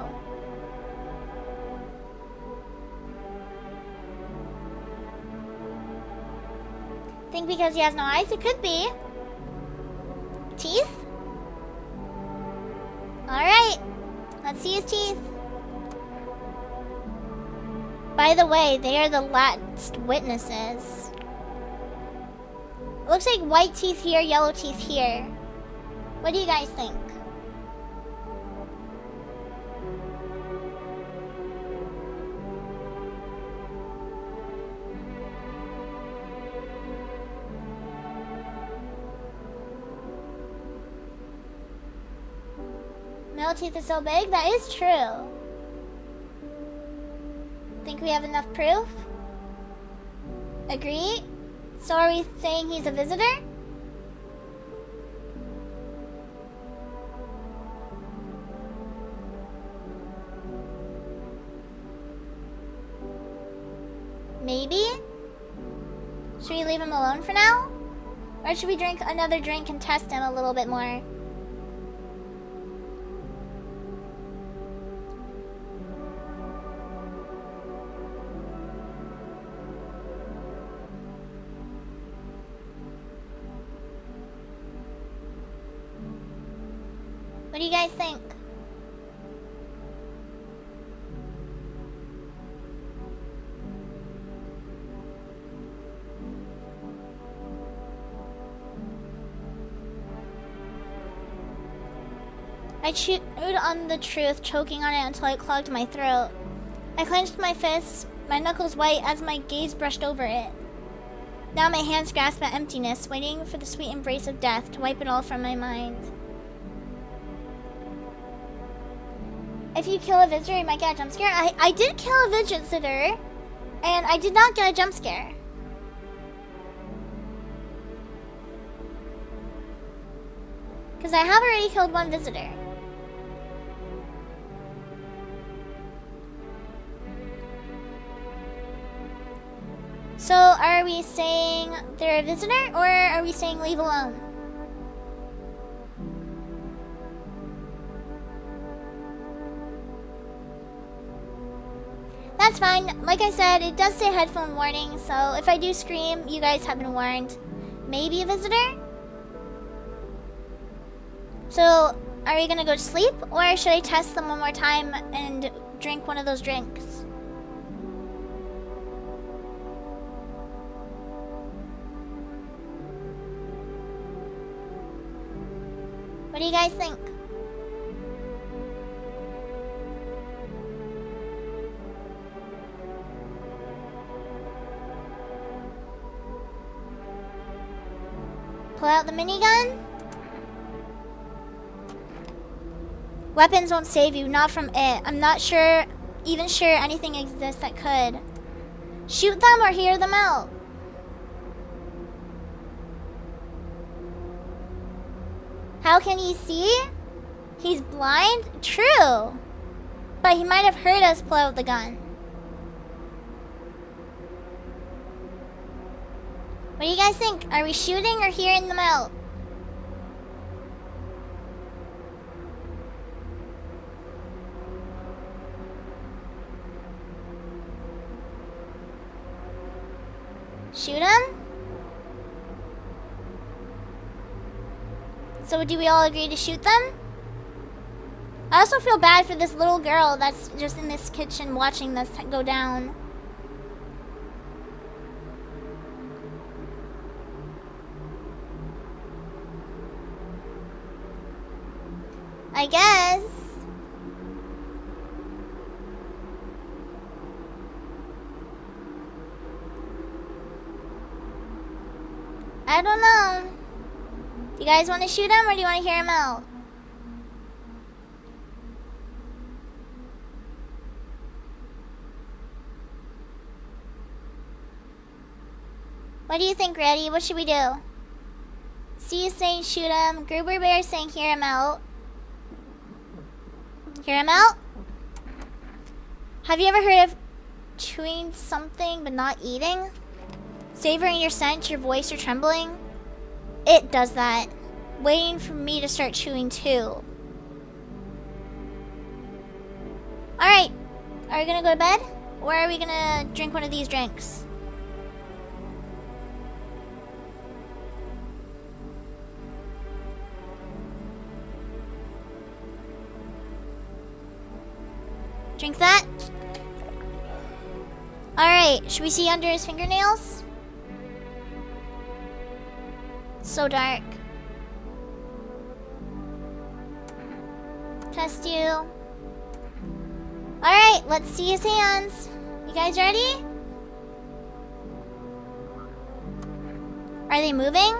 Think because he has no eyes? It could be. Teeth? Alright. Let's see his teeth. By the way, they are the last witnesses. It looks like white teeth here, yellow teeth here. What do you guys think? Male teeth is so big? That is true. Think we have enough proof? Agree? So are we saying he's a visitor? Maybe? Should we leave him alone for now? Or should we drink another drink and test him a little bit more? What do you guys think? I chewed on the truth, choking on it until it clogged my throat. I clenched my fists, my knuckles white as my gaze brushed over it. Now my hands grasp at emptiness, waiting for the sweet embrace of death to wipe it all from my mind. If you kill a visitor, you might get a jump scare. I did kill a visitor, and I did not get a jump scare. Because I have already killed one visitor. So, are we saying they're a visitor, or are we saying leave alone? That's fine. Like I said, it does say headphone warning, so if I do scream, you guys have been warned. maybe a visitor. So, are we gonna go to sleep, or should I test them one more time and drink one of those drinks? What do you guys think? Pull out the minigun? Weapons won't save you, not from it. I'm not even sure anything exists that could. Shoot them or hear them out. How can he see? He's blind? True. But he might have heard us pull out the gun. What do you guys think? Are we shooting or hearing them out? Shoot him? So do we all agree to shoot them? I also feel bad for this little girl that's just in this kitchen watching this go down. I guess. I don't know. Do you guys want to shoot him or do you want to hear him out? What do you think, Reddy? What should we do? C is saying shoot him. Gruber Bear is saying hear him out. Hear him out? Have you ever heard of chewing something but not eating? Savoring your scent, your voice, or trembling? It does that. Waiting for me to start chewing too. Alright. Are we gonna go to bed? Or are we gonna drink one of these drinks? Drink that? Alright, should we see under his fingernails? So dark. Test you. Alright, let's see his hands. You guys ready? Are they moving?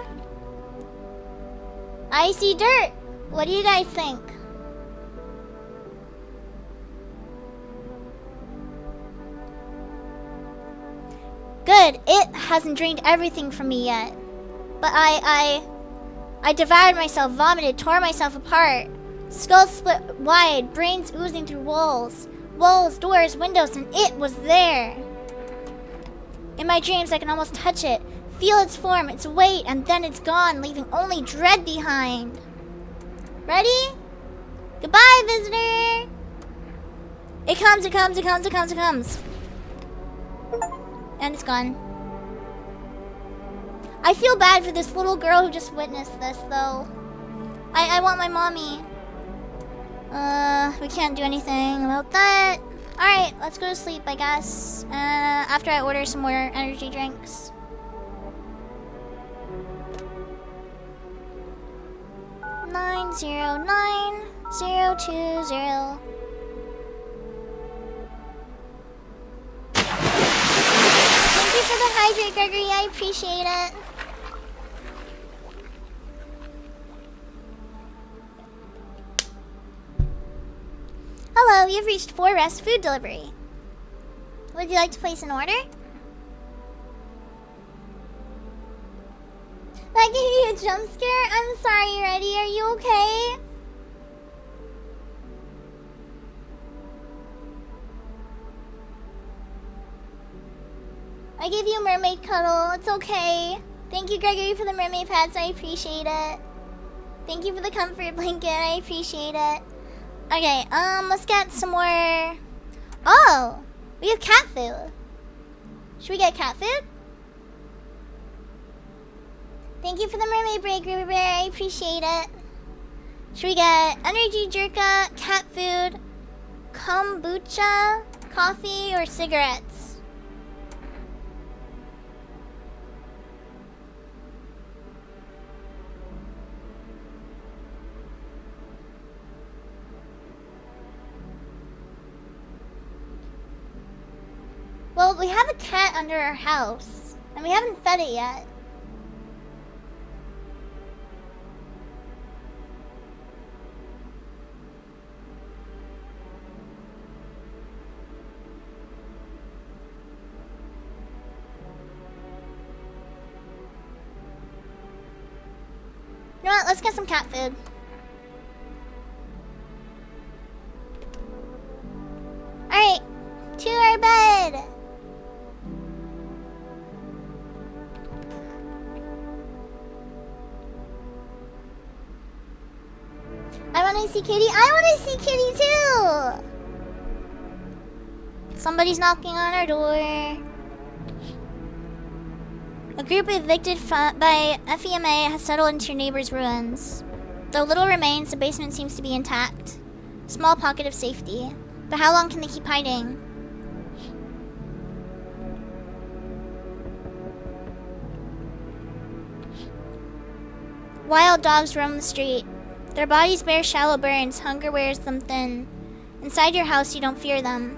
I see dirt. What do you guys think? Good, it hasn't drained everything from me yet. But I devoured myself, vomited, tore myself apart. Skull split wide, brains oozing through walls. Walls, doors, windows, and it was there. In my dreams, I can almost touch it, feel its form, its weight, and then it's gone, leaving only dread behind. Ready? Goodbye, visitor! It comes, it comes, it comes, it comes, it comes. And it's gone. I feel bad for this little girl who just witnessed this, though. I want my mommy. We can't do anything about that. Alright, let's go to sleep, I guess. After I order some more energy drinks. Nine 909-020. Thank you for the hydrate, Gregory. I appreciate it. Hello, you've reached 4 Rest Food Delivery. Would you like to place an order? That gave you a jump scare? I'm sorry, Reddy. Are you okay? I gave you a mermaid cuddle. It's okay. Thank you, Gregory, for the mermaid pets. I appreciate it. Thank you for the comfort blanket. I appreciate it. Okay, let's get some more. Oh, we have cat food. Should we get cat food? Thank you for the mermaid break, Ruby Bear. I appreciate it. Should we get energy jerka, cat food, kombucha, coffee, or cigarettes? Well, we have a cat under our house, and we haven't fed it yet. You know what? Let's get some cat food. Alright, to our bed. I want to see Kitty. I want to see Kitty too. Somebody's knocking on our door. A group evicted by FEMA has settled into your neighbor's ruins. Though little remains, the basement seems to be intact. Small pocket of safety. But how long can they keep hiding? Wild dogs roam the street. Their bodies bear shallow burns, hunger wears them thin. Inside your house, you don't fear them.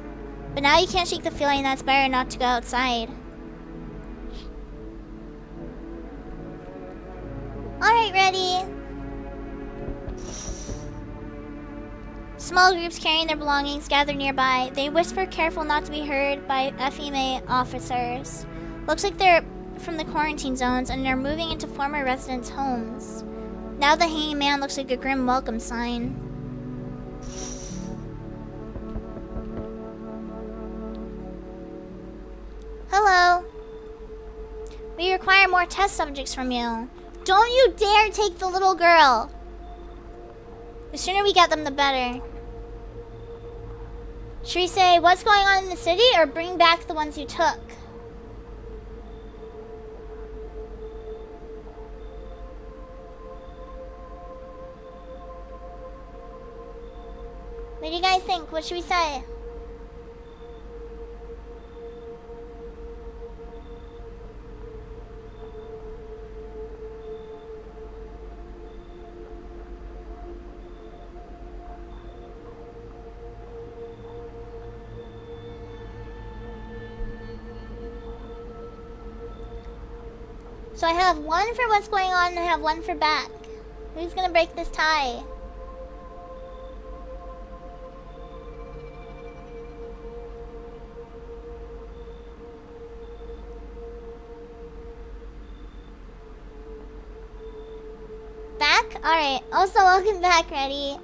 But now you can't shake the feeling that it's better not to go outside. Alright, ready. Small groups carrying their belongings gather nearby. They whisper, careful not to be heard by FEMA officers. Looks like they're from the quarantine zones and they're moving into former residents' homes. Now the hanging man looks like a grim welcome sign. Hello. We require more test subjects from you. Don't you dare take the little girl. The sooner we get them, the better. Should we say what's going on in the city or bring back the ones you took? What do you guys think? What should we say? So I have one for what's going on and I have one for back. Who's gonna break this tie? Back? Alright. Also, welcome back, Ready.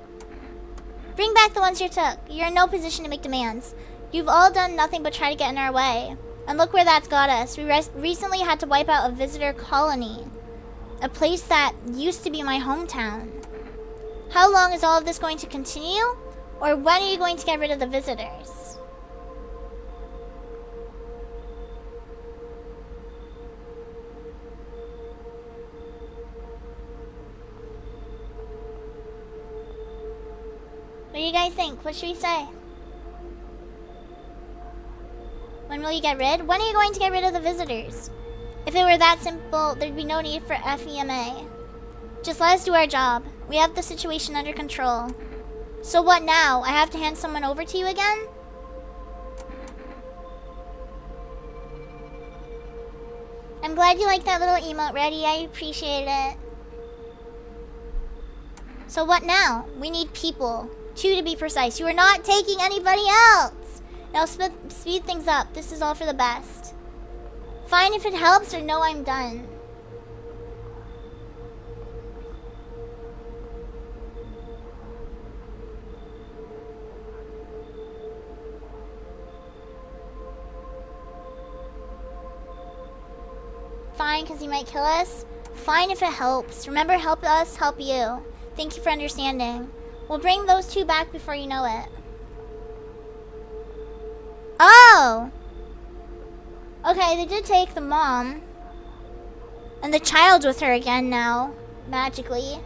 Bring back the ones you took. You're in no position to make demands. You've all done nothing but try to get in our way. And look where that's got us. We recently had to wipe out a visitor colony. A place that used to be my hometown. How long is all of this going to continue? Or when are you going to get rid of the visitors? What do you guys think? What should we say? When will you get rid? When are you going to get rid of the visitors? If it were that simple, there'd be no need for FEMA. Just let us do our job. We have the situation under control. So what now? I have to hand someone over to you again? I'm glad you like that little emote, Ready. I appreciate it. So what now? We need people. 2 to be precise. You are not taking anybody else. Now speed things up. This is all for the best. Fine if it helps or no, I'm done. Fine, because you might kill us. Fine if it helps. Remember, help us, help you. Thank you for understanding. We'll bring those 2 back before you know it. Oh! Okay, they did take the mom. And the child's with her again now, magically.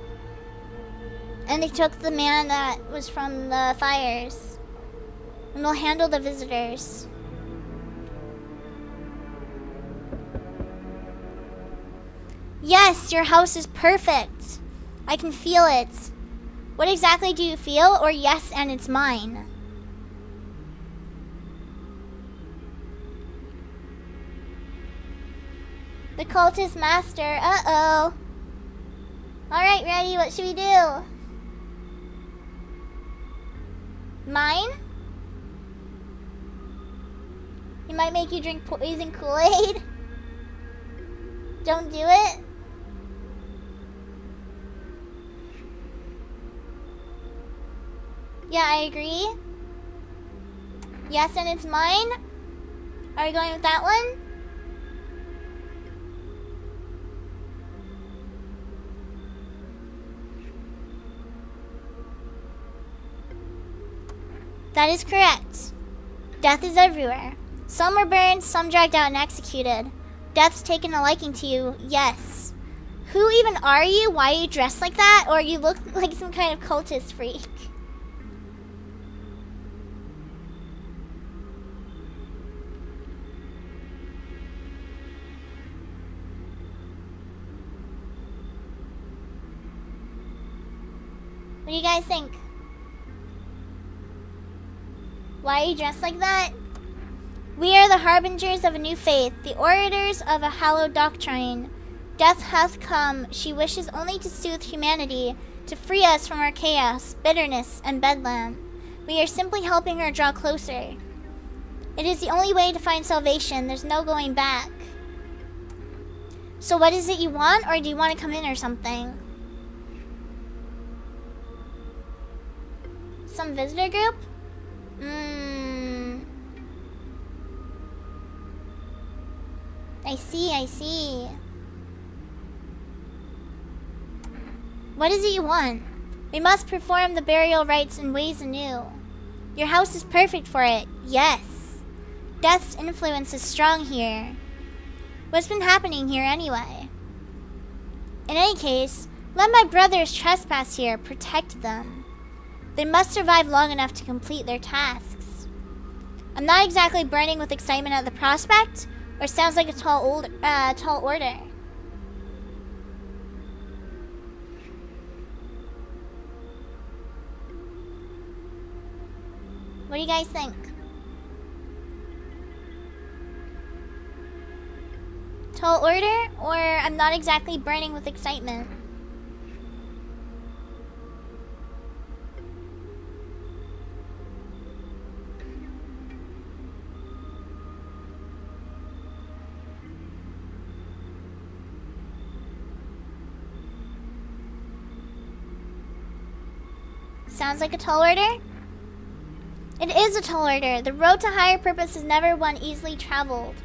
And they took the man that was from the fires. And they'll handle the visitors. Yes, your house is perfect. I can feel it. What exactly do you feel? Or yes, and it's mine. The cultist master. Uh-oh. Alright, ready. What should we do? Mine? He might make you drink poison Kool-Aid. Don't do it. Yeah, I agree. Yes, and it's mine. Are we going with that one? That is correct. Death is everywhere. Some were burned, some dragged out and executed. Death's taken a liking to you, yes. Who even are you? Why are you dressed like that? Or you look like some kind of cultist freak? What do you guys think? Why are you dressed like that? We are the harbingers of a new faith, the orators of a hallowed doctrine. Death hath come. She wishes only to soothe humanity, to free us from our chaos, bitterness, and bedlam. We are simply helping her draw closer. It is the only way to find salvation. There's no going back. So what is it you want, or do you want to come in or something? Some visitor group? I see, I see. What is it you want? We must perform the burial rites in ways anew. Your house is perfect for it, yes. Death's influence is strong here. What's been happening here anyway? In any case, let my brothers trespass here, protect them. They must survive long enough to complete their tasks. I'm not exactly burning with excitement at the prospect, or sounds like a tall order. What do you guys think? Tall order, or I'm not exactly burning with excitement? Sounds like a tall order? It is a tall order. The road to higher purpose is never one easily traveled.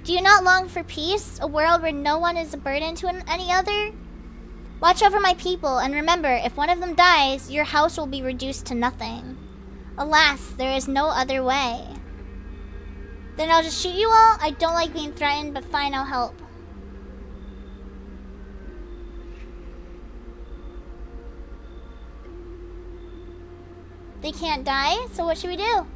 Do you not long for peace? A world where no one is a burden to any other? Watch over my people, and remember, if one of them dies, your house will be reduced to nothing. Alas, there is no other way. Then I'll just shoot you all? I don't like being threatened, but fine, I'll help. They can't die, so what should we do?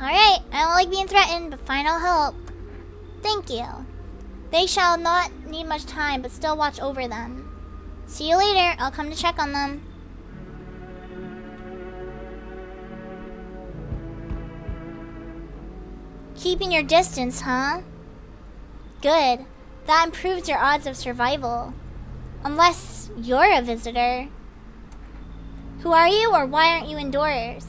Alright, I don't like being threatened, but fine, I'll help. Thank you. They shall not need much time, but still watch over them. See you later, I'll come to check on them. Keeping your distance, huh? Good. That improves your odds of survival. Unless you're a visitor. Who are you, or why aren't you indoors?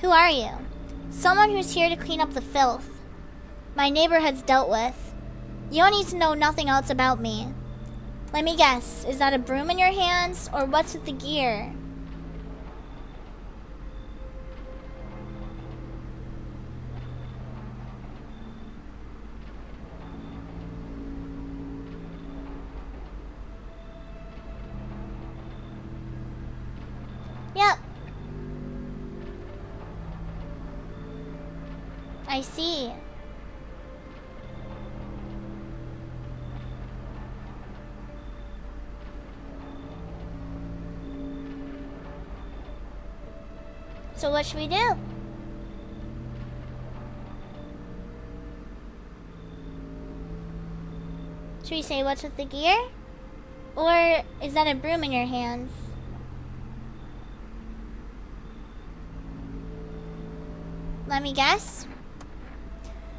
Who are you? Someone who's here to clean up the filth my neighborhood's dealt with. You don't need to know nothing else about me. Let me guess, is that a broom in your hands, or what's with the gear? I see. So what should we do? Should we say what's with the gear? Or is that a broom in your hands? Let me guess.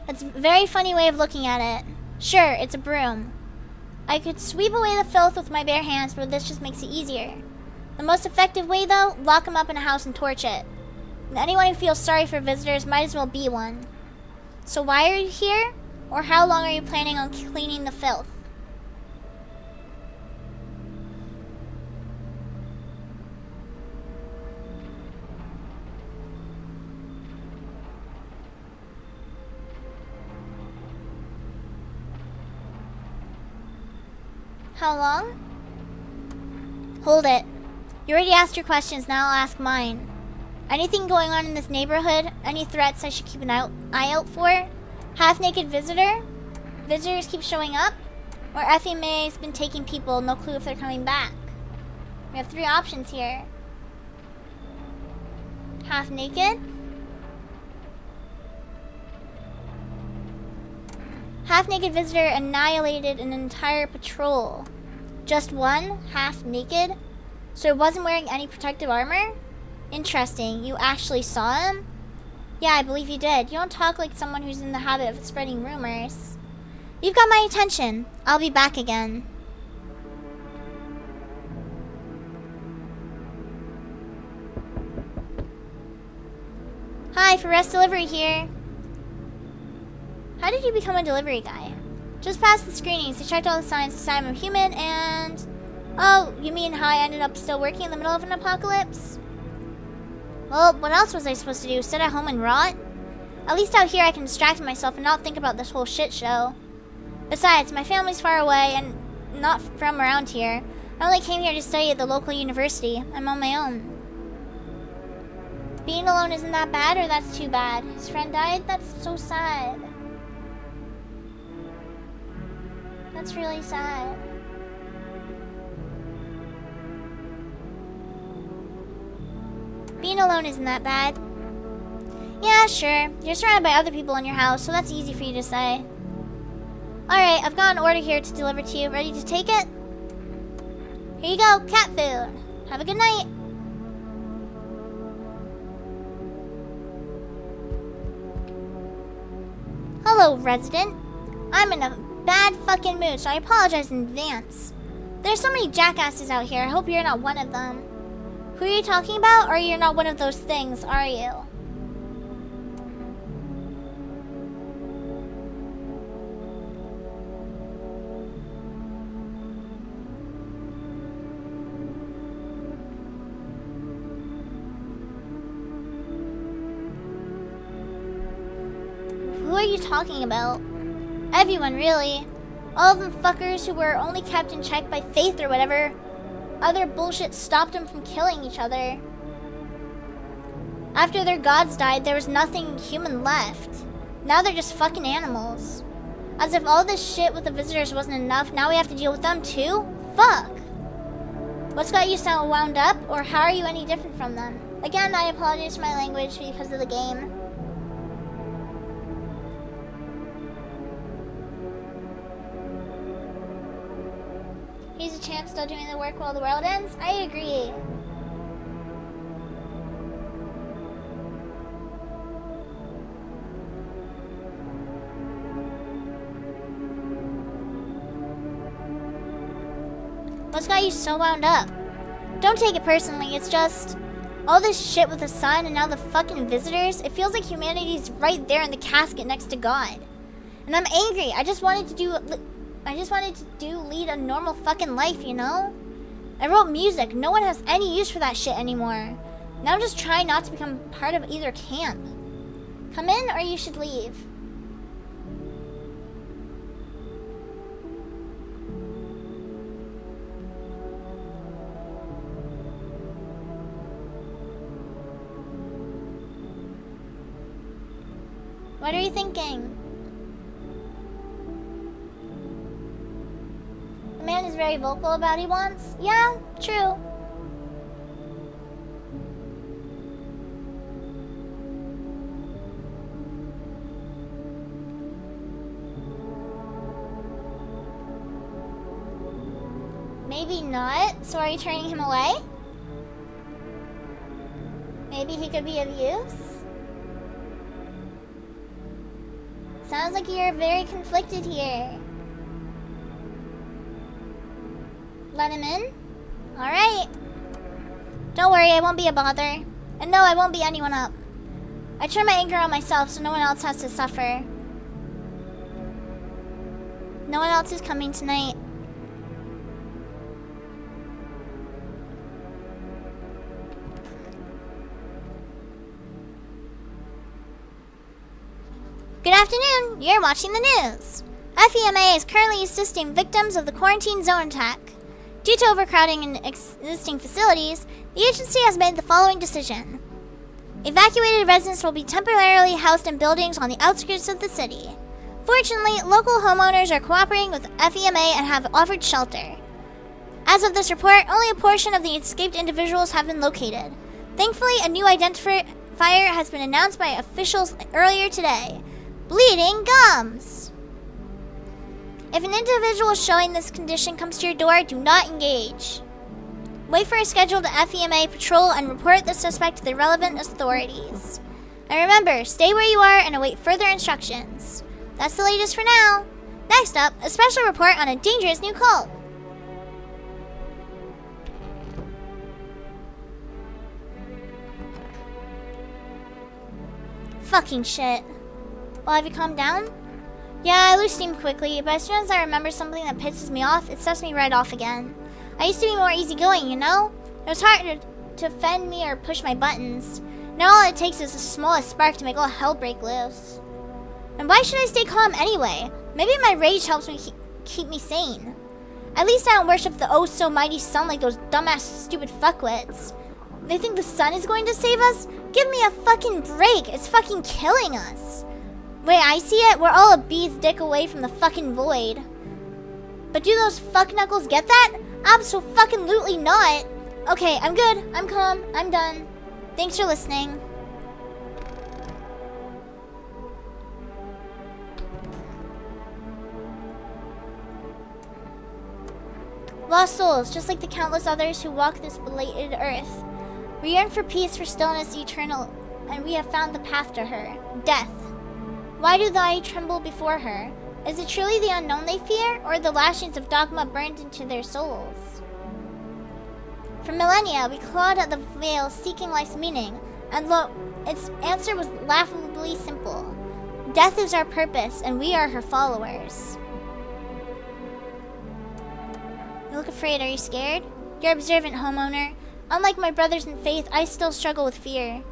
That's a very funny way of looking at it. Sure, it's a broom. I could sweep away the filth with my bare hands, but this just makes it easier. The most effective way, though, lock them up in a house and torch it. And anyone who feels sorry for visitors might as well be one. So why are you here? Or how long are you planning on cleaning the filth? How long? Hold it. You already asked your questions, now I'll ask mine. Anything going on in this neighborhood? Any threats I should keep an eye out for? Half-naked visitor? Visitors keep showing up? Or FMA's been taking people, no clue if they're coming back? We have 3 options here. Half-naked? Half-naked visitor annihilated an entire patrol. Just one, half-naked? So it wasn't wearing any protective armor? Interesting. You actually saw him? Yeah, I believe you did. You don't talk like someone who's in the habit of spreading rumors. You've got my attention. I'll be back again. Hi, for rest delivery here. How did you become a delivery guy? Just past the screenings, I checked all the signs to say I'm a human and... Oh, you mean how I ended up still working in the middle of an apocalypse? Well, what else was I supposed to do? Sit at home and rot? At least out here I can distract myself and not think about this whole shit show. Besides, my family's far away and not from around here. I only came here to study at the local university. I'm on my own. Being alone isn't that bad, or that's too bad? His friend died? That's so sad. That's really sad. Being alone isn't that bad. Yeah, sure. You're surrounded by other people in your house, so that's easy for you to say. Alright, I've got an order here to deliver to you. Ready to take it? Here you go, cat food. Have a good night. Hello, resident. I'm in a bad fucking mood, so I apologize in advance. There's so many jackasses out here. I hope you're not one of them. Who are you talking about? Or you're not one of those things, are you? Who are you talking about? Everyone, really. All of them fuckers who were only kept in check by faith or whatever. Other bullshit stopped them from killing each other. After their gods died, there was nothing human left. Now they're just fucking animals. As if all this shit with the visitors wasn't enough, now we have to deal with them too? Fuck! What's got you so wound up, or how are you any different from them? Again, I apologize for my language because of the game. Here's a chance still doing the work while the world ends? I agree. What's got you so wound up? Don't take it personally, it's just... all this shit with the sun and now the fucking visitors, it feels like humanity's right there in the casket next to God. And I'm angry, I just wanted to lead a normal fucking life, you know? I wrote music, no one has any use for that shit anymore. Now I'm just trying not to become part of either camp. Come in or you should leave. What are you thinking? The man is very vocal about he wants. Yeah, true. Maybe not. So are you turning him away? Maybe he could be of use? Sounds like you're very conflicted here. Let him in? Alright. Don't worry, I won't be a bother. And no, I won't beat anyone up. I turn my anger on myself so no one else has to suffer. No one else is coming tonight. Good afternoon, you're watching the news. FEMA is currently assisting victims of the quarantine zone attack. Due to overcrowding in existing facilities, the agency has made the following decision. Evacuated residents will be temporarily housed in buildings on the outskirts of the city. Fortunately, local homeowners are cooperating with FEMA and have offered shelter. As of this report, only a portion of the escaped individuals have been located. Thankfully, a new identifier has been announced by officials earlier today. Bleeding gums. If an individual showing this condition comes to your door, do not engage. Wait for a scheduled FEMA patrol and report the suspect to the relevant authorities. And remember, stay where you are and await further instructions. That's the latest for now. Next up, a special report on a dangerous new cult. Fucking shit. Well, have you calmed down? Yeah, I lose steam quickly, but as soon as I remember something that pisses me off, it sets me right off again. I used to be more easygoing, you know? It was hard to offend me or push my buttons. Now all it takes is the smallest spark to make all hell break loose. And why should I stay calm anyway? Maybe my rage helps me keep me sane. At least I don't worship the oh-so-mighty sun like those dumbass stupid fuckwits. They think the sun is going to save us? Give me a fucking break. It's fucking killing us. Way I see it, we're all a bee's dick away from the fucking void. But do those fuck knuckles get that? Abso-fucking-lutely not. Okay, I'm good. I'm calm. I'm done. Thanks for listening. Lost souls, just like the countless others who walk this belated earth. We yearn for peace, for stillness eternal, and we have found the path to her. Death. Why do thy tremble before her? Is it truly the unknown they fear, or the lashings of dogma burned into their souls? For millennia, we clawed at the veil seeking life's meaning, and lo, its answer was laughably simple. Death is our purpose, and we are her followers. You look afraid. Are you scared? You're observant, homeowner. Unlike my brothers in faith, I still struggle with fear.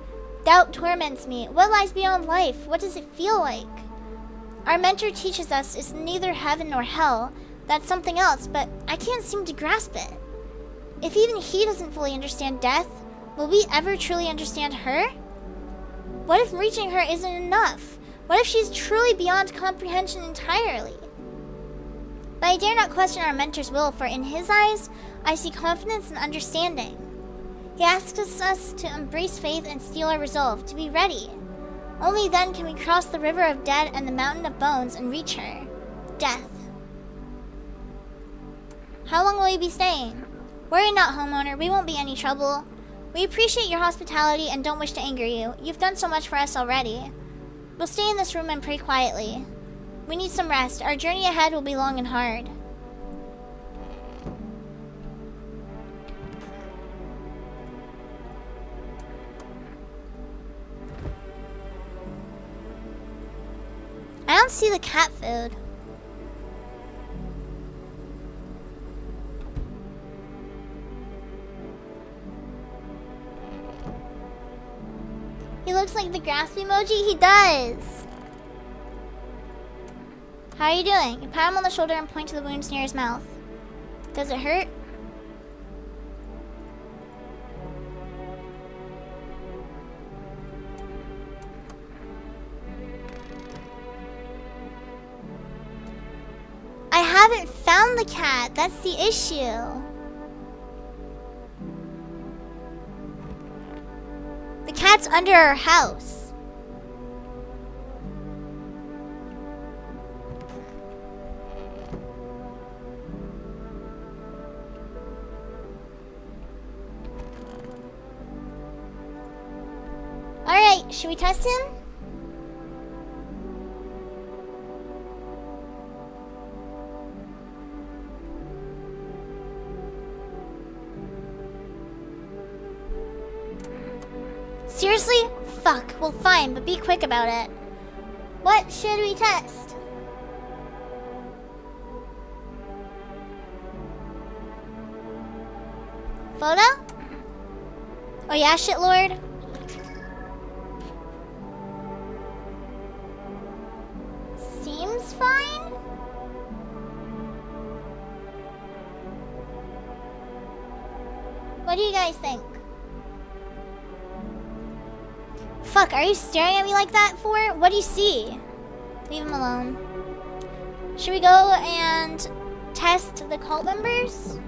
Doubt torments me. What lies beyond life? What does it feel like? Our mentor teaches us it's neither heaven nor hell. That's something else, but I can't seem to grasp it. If even he doesn't fully understand death, will we ever truly understand her? What if reaching her isn't enough? What if she's truly beyond comprehension entirely? But I dare not question our mentor's will, for in his eyes, I see confidence and understanding. He asks us to embrace faith and steel our resolve, to be ready. Only then can we cross the river of dead and the mountain of bones and reach her. Death. How long will you be staying? Worry not, homeowner. We won't be any trouble. We appreciate your hospitality and don't wish to anger you. You've done so much for us already. We'll stay in this room and pray quietly. We need some rest. Our journey ahead will be long and hard. I don't see the cat food. He looks like the grasp emoji. He does. How are you doing? You pat him on the shoulder and point to the wounds near his mouth. Does it hurt? cat. That's the issue. The cat's under our house. Alright, should we test him? Seriously? Fuck. Well, fine, but be quick about it. What should we test? Photo? Oh yeah, shitlord? Seems fine? What do you guys think? Fuck, are you staring at me like that for? What do you see? Leave him alone. Should we go and test the cult members?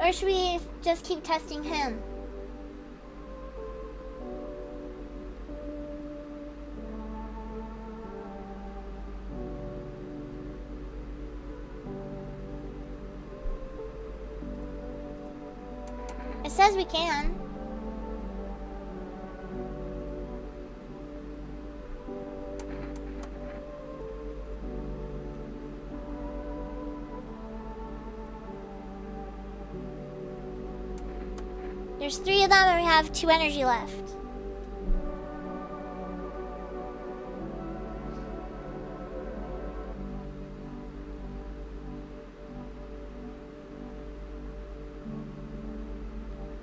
Or should we just keep testing him? It says we can. There's 3 of them and we have 2 energy left.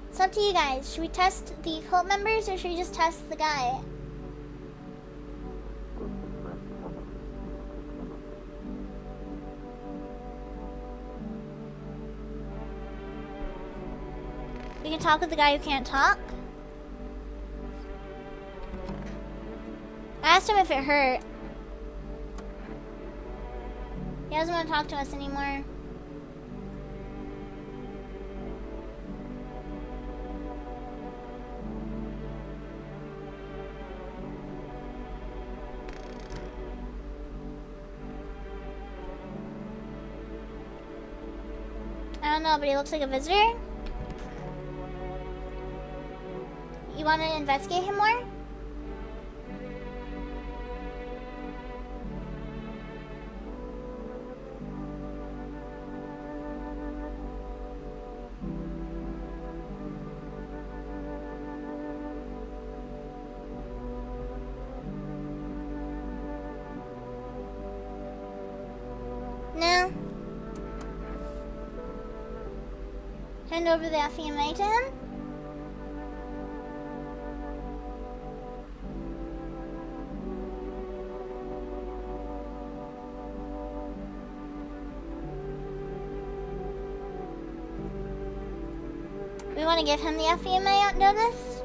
It's up to you guys. Should we test the cult members or should we just test the guy? We can talk with the guy who can't talk. I asked him if it hurt. He doesn't want to talk to us anymore. I don't know, but he looks like a visitor. You want to investigate him more? No. Hand over the FEMA to him? We want to give him the FEMA notice?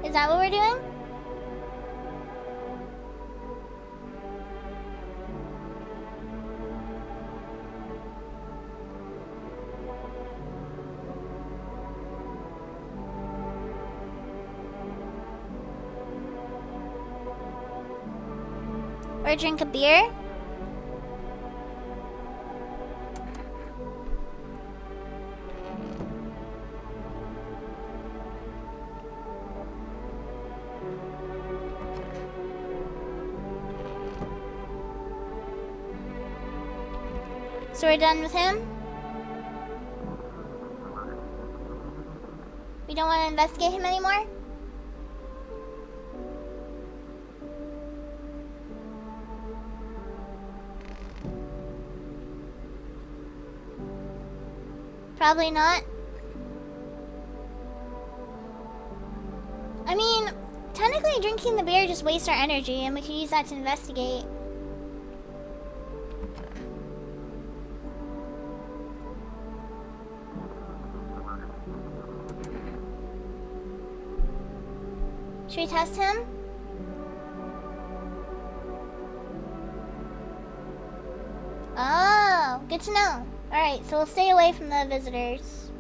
Is that what we're doing? Or drink a beer? So we're done with him? We don't want to investigate him anymore? Probably not. I mean, technically drinking the beer just wastes our energy and we could use that to investigate. Should Should we test him? Oh, good to know. Alright, so we'll stay away from the visitors.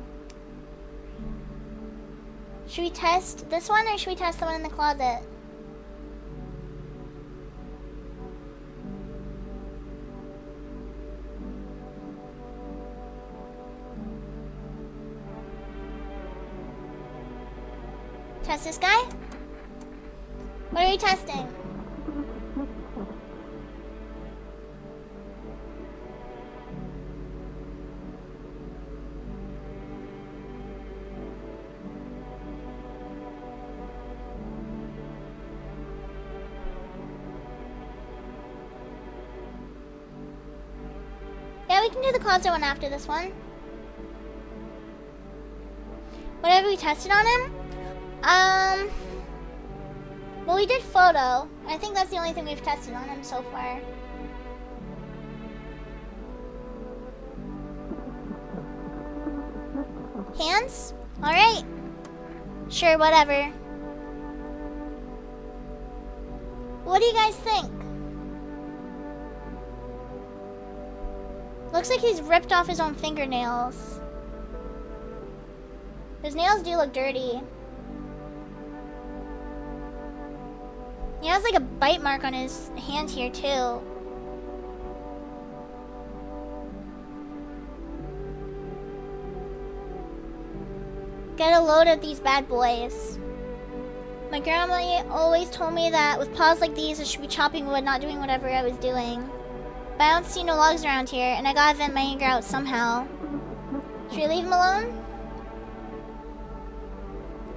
Should we test this one or should we test the one in the closet? Test this guy? What are we testing? Yeah, we can do the closet one after this one. Whatever we tested on him? Well, we did photo. I think that's the only thing we've tested on him so far. Hands? Alright. Sure, whatever. What do you guys think? Looks like he's ripped off his own fingernails. His nails do look dirty. He has like a bite mark on his hand here too. Get a load of these bad boys. My grandma always told me that with paws like these I should be chopping wood, not doing whatever I was doing. But I don't see no logs around here and I gotta vent my anger out somehow. Should we leave him alone?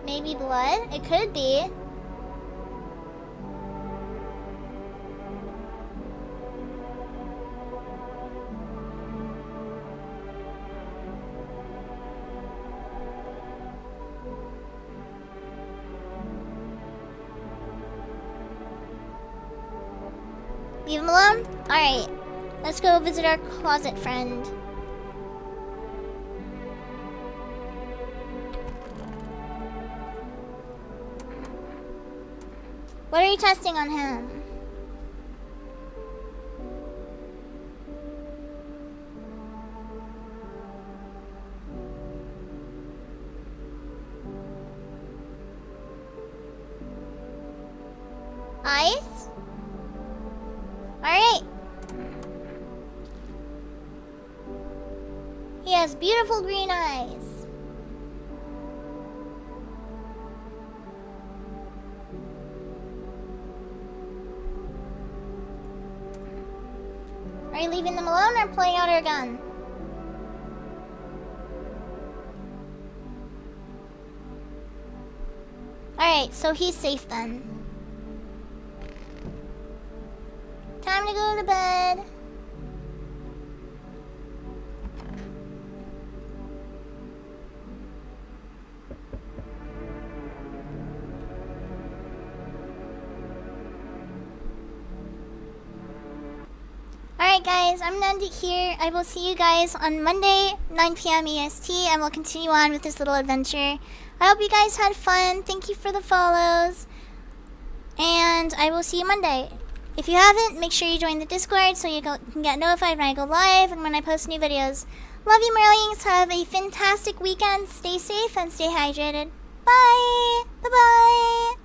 Maybe blood? It could be. Leave him alone? Alright. Let's go visit our closet friend. What are you testing on him? Eyes? Alright. He has beautiful green eyes. Are you leaving them alone or pulling out our gun? Alright, so he's safe then. Time to go to bed. Alright guys, I'm gonna end it here. I will see you guys on Monday, 9 p.m. EST, and we'll continue on with this little adventure. I hope you guys had fun. Thank you for the follows. And I will see you Monday. If you haven't, make sure you join the Discord so you can get notified when I go live and when I post new videos. Love you, Merlings. Have a fantastic weekend. Stay safe and stay hydrated. Bye. Bye-bye.